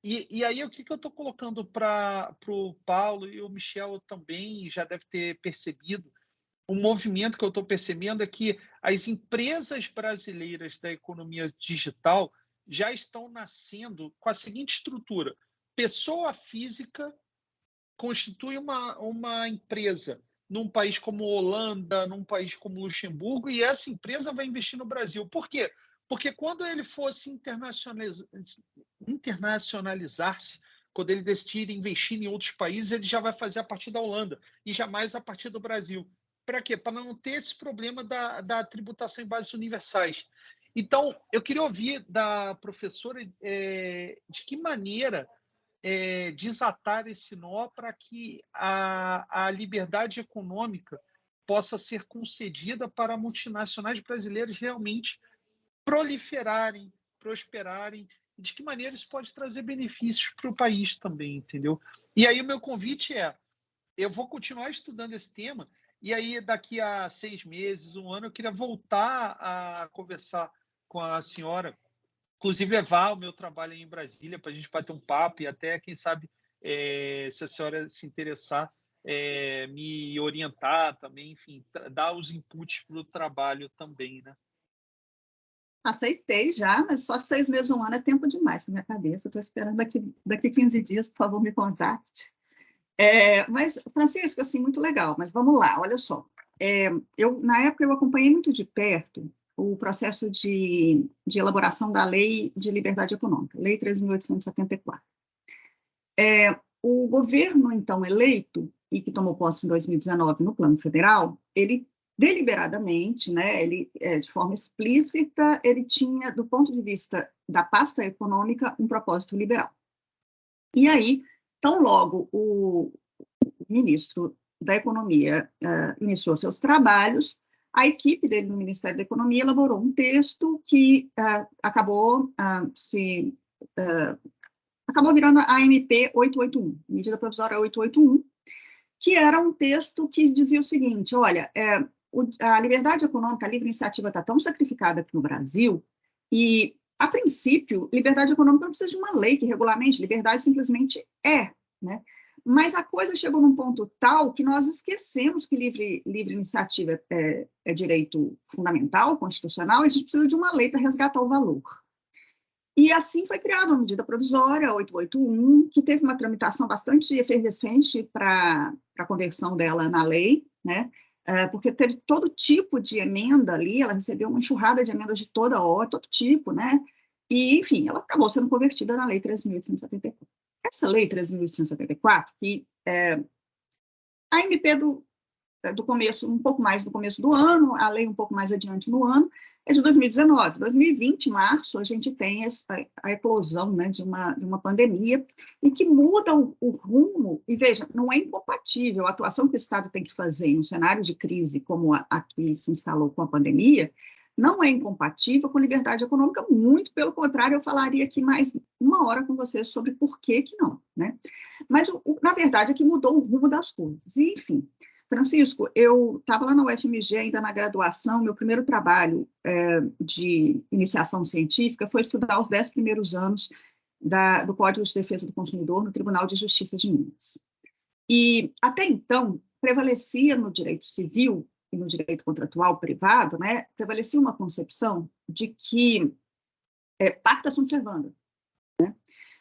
Speaker 4: E aí, o que eu estou colocando para o Paulo e o Michel também já deve ter percebido, um movimento que eu estou percebendo é que as empresas brasileiras da economia digital já estão nascendo com a seguinte estrutura: pessoa física constitui uma empresa num país como Holanda, num país como Luxemburgo, e essa empresa vai investir no Brasil. Por quê? Porque quando ele fosse internacionalizar-se, quando ele decidir investir em outros países, ele já vai fazer a partir da Holanda e jamais a partir do Brasil. Para quê? Para não ter esse problema da tributação em bases universais. Então, eu queria ouvir da professora de que maneira desatar esse nó para que a liberdade econômica possa ser concedida para multinacionais brasileiras realmente proliferarem, prosperarem, e de que maneira isso pode trazer benefícios para o país também, entendeu? E aí o meu convite eu vou continuar estudando esse tema, e aí daqui a 6 meses, 1 ano, eu queria voltar a conversar com a senhora, inclusive levar o meu trabalho aí em Brasília para a gente bater um papo e até, quem sabe, se a senhora se interessar, me orientar também, enfim, dar os inputs para o trabalho também, né?
Speaker 2: Aceitei já, mas só 6 meses, 1 ano é tempo demais para minha cabeça. Estou esperando daqui 15 dias, por favor, me contacte. Mas, Francisco, assim, muito legal, mas vamos lá, olha só. Na época, eu acompanhei muito de perto o processo de elaboração da Lei de Liberdade Econômica, Lei 13.874. O governo, então, eleito, e que tomou posse em 2019 no plano federal, ele deliberadamente, né, ele, de forma explícita, ele tinha, do ponto de vista da pasta econômica, um propósito liberal. E aí, tão logo o ministro da Economia iniciou seus trabalhos, a equipe dele no Ministério da Economia elaborou um texto que acabou virando a AMP 881, Medida Provisória 881, que era um texto que dizia o seguinte: olha, a liberdade econômica, a livre iniciativa está tão sacrificada aqui no Brasil, e, a princípio, liberdade econômica não precisa de uma lei que regulamente, liberdade simplesmente né? Mas a coisa chegou num ponto tal que nós esquecemos que livre iniciativa é direito fundamental, constitucional, e a gente precisa de uma lei para resgatar o valor. E assim foi criada uma medida provisória, 881, que teve uma tramitação bastante efervescente para a conversão dela na lei, né? Porque teve todo tipo de emenda ali, ela recebeu uma enxurrada de emendas de toda hora, todo tipo, né? E, enfim, ela acabou sendo convertida na Lei 13.874. Essa Lei 13.874, que a MP do começo, um pouco mais do começo do ano, a lei um pouco mais adiante no ano, é de 2019. 2020, março, a gente tem a eclosão, né, de uma pandemia, e que muda o rumo, e veja, não é incompatível a atuação que o Estado tem que fazer em um cenário de crise como a que se instalou com a pandemia, não é incompatível com liberdade econômica, muito pelo contrário, eu falaria aqui mais 1 hora com vocês sobre por que não, né? Mas, na verdade, é que mudou o rumo das coisas. E, enfim, Francisco, eu estava lá na UFMG ainda na graduação, meu primeiro trabalho de iniciação científica foi estudar os 10 primeiros anos do Código de Defesa do Consumidor no Tribunal de Justiça de Minas. E, até então, prevalecia no direito civil e no direito contratual privado, né, prevalecia uma concepção de que pacta sunt servanda, né?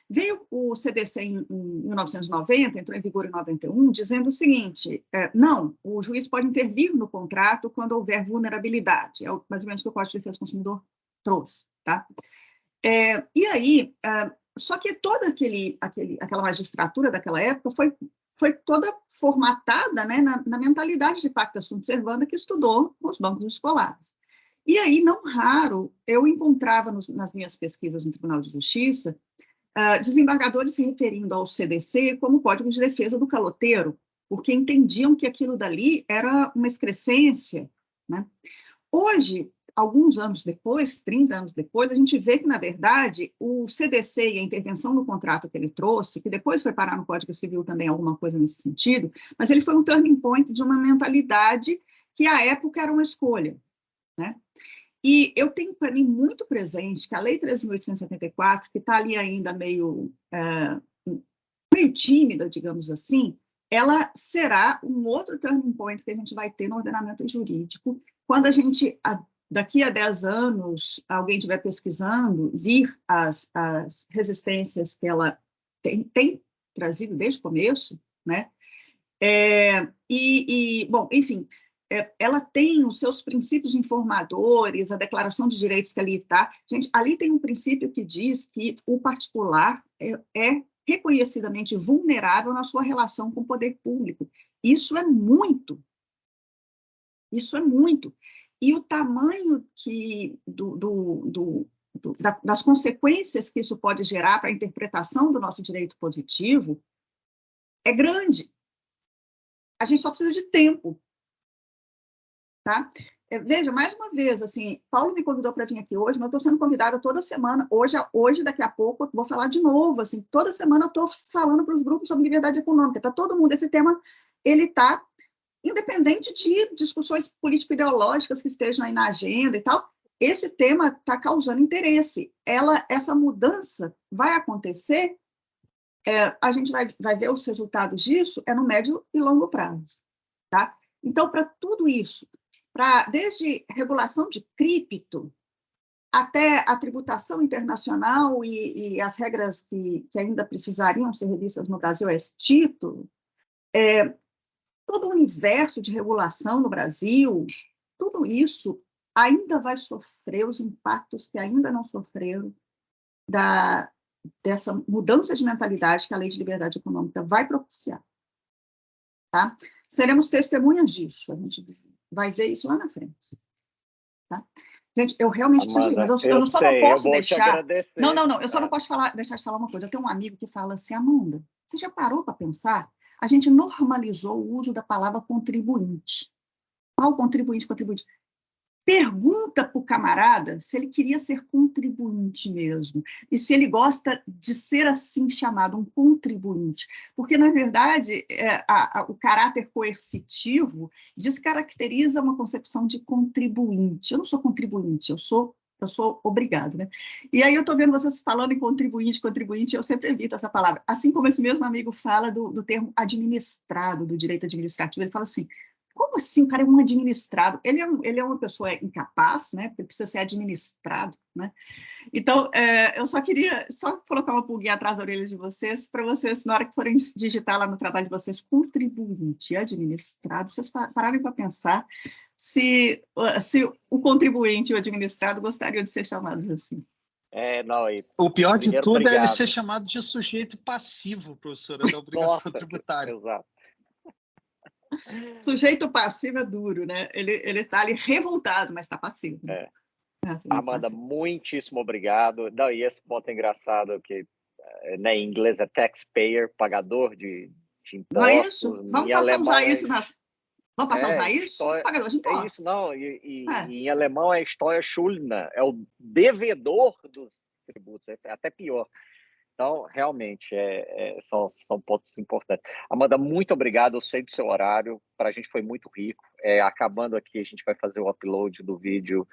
Speaker 2: Veio o CDC em 1990, entrou em vigor em 91, dizendo o seguinte: não, o juiz pode intervir no contrato quando houver vulnerabilidade. É mais ou menos o que o Código de Defesa do Consumidor trouxe, tá? E aí, só que toda aquela magistratura daquela época foi toda formatada, né, na mentalidade de pacta sunt servanda que estudou nos bancos escolares. E aí, não raro, eu encontrava nas minhas pesquisas no Tribunal de Justiça desembargadores se referindo ao CDC como Código de Defesa do Caloteiro, porque entendiam que aquilo dali era uma excrescência, né? Hoje, alguns anos depois, 30 anos depois, a gente vê que, na verdade, o CDC e a intervenção no contrato que ele trouxe, que depois foi parar no Código Civil também alguma coisa nesse sentido, mas ele foi um turning point de uma mentalidade que, à época, era uma escolha, né? E eu tenho para mim muito presente que a Lei 13.874, que está ali ainda meio tímida, digamos assim, ela será um outro turning point que a gente vai ter no ordenamento jurídico, quando a gente, daqui a 10 anos, alguém estiver pesquisando, vir as resistências que ela tem trazido desde o começo, né? Bom, enfim, ela tem os seus princípios informadores, a Declaração de Direitos que ali está. Gente, ali tem um princípio que diz que o particular é reconhecidamente vulnerável na sua relação com o poder público. Isso é muito. Isso é muito. E o tamanho das consequências que isso pode gerar para a interpretação do nosso direito positivo é grande. A gente só precisa de tempo. Tá? Veja, mais uma vez, assim, Paulo me convidou para vir aqui hoje, mas eu estou sendo convidada toda semana. Hoje, daqui a pouco, eu vou falar de novo. Assim, toda semana eu estou falando para os grupos sobre liberdade econômica. Está todo mundo, esse tema, ele está independente de discussões político-ideológicas que estejam aí na agenda e tal, esse tema está causando interesse. Essa mudança vai acontecer, a gente vai ver os resultados disso no médio e longo prazo. Tá? Então, para tudo isso, desde regulação de cripto até a tributação internacional e as regras que ainda precisariam ser revistas no Brasil, esse título, todo o universo de regulação no Brasil, tudo isso ainda vai sofrer os impactos que ainda não sofreram dessa mudança de mentalidade que a Lei de Liberdade Econômica vai propiciar. Tá? Seremos testemunhas disso, a gente vai ver isso lá na frente. Tá? Gente, eu realmente preciso ir, mas eu só não posso deixar... Não, eu só não posso deixar de falar uma coisa. Eu tenho um amigo que fala assim, Amanda, você já parou para pensar? A gente normalizou o uso da palavra contribuinte. Qual contribuinte? Pergunta para o camarada se ele queria ser contribuinte mesmo, e se ele gosta de ser assim chamado, um contribuinte. Porque, na verdade, o caráter coercitivo descaracteriza uma concepção de contribuinte. Eu não sou contribuinte, eu sou obrigado, né? E aí eu estou vendo vocês falando em contribuinte, eu sempre evito essa palavra. Assim como esse mesmo amigo fala do termo administrado, do direito administrativo, ele fala assim, como assim o cara é um administrado? Ele é uma pessoa incapaz, né? Porque precisa ser administrado, né? Então, eu só queria colocar uma pulguinha atrás da orelha de vocês, para vocês, na hora que forem digitar lá no trabalho de vocês, contribuinte, administrado, vocês pararem para pensar se o contribuinte e o administrado gostariam de ser chamados assim.
Speaker 4: O pior de tudo é ele ser chamado de sujeito passivo, professora, da obrigação tributária.
Speaker 1: Exato.
Speaker 2: Sujeito passivo é duro, né? Ele está ali revoltado, mas está passivo. Né?
Speaker 1: Amanda, muitíssimo obrigado. Não, e esse ponto é engraçado, que em inglês é taxpayer, pagador de impostos.
Speaker 2: Não é isso? Vamos passar a usar isso Vamos passar a usar isso? Pagador de impostos.
Speaker 1: É isso, não. E em alemão é Steuerschuldner, é o devedor dos tributos, é até pior. Então, realmente, são pontos importantes. Amanda, muito obrigado. Eu sei do seu horário. Para a gente foi muito rico. Acabando aqui, a gente vai fazer o upload do vídeo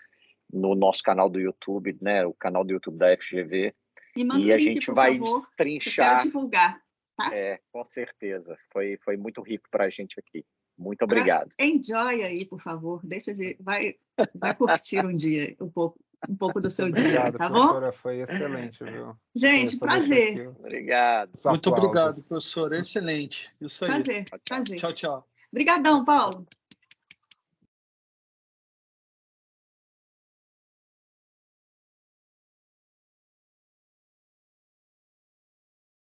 Speaker 1: no nosso canal do YouTube, né? O canal do YouTube da FGV.
Speaker 2: E
Speaker 1: a gente vai destrinchar.
Speaker 2: Eu quero divulgar, tá?
Speaker 1: Com certeza. Foi muito rico para a gente aqui. Muito obrigado.
Speaker 2: Enjoy aí, por favor. Vai curtir um dia, um pouco do seu dia, tá bom?
Speaker 3: Professora, foi excelente, viu?
Speaker 2: Gente, prazer.
Speaker 1: Obrigado.
Speaker 4: Muito obrigado, professora. Excelente. Isso aí.
Speaker 2: Prazer.
Speaker 4: Tchau, tchau.
Speaker 2: Obrigadão, Paulo.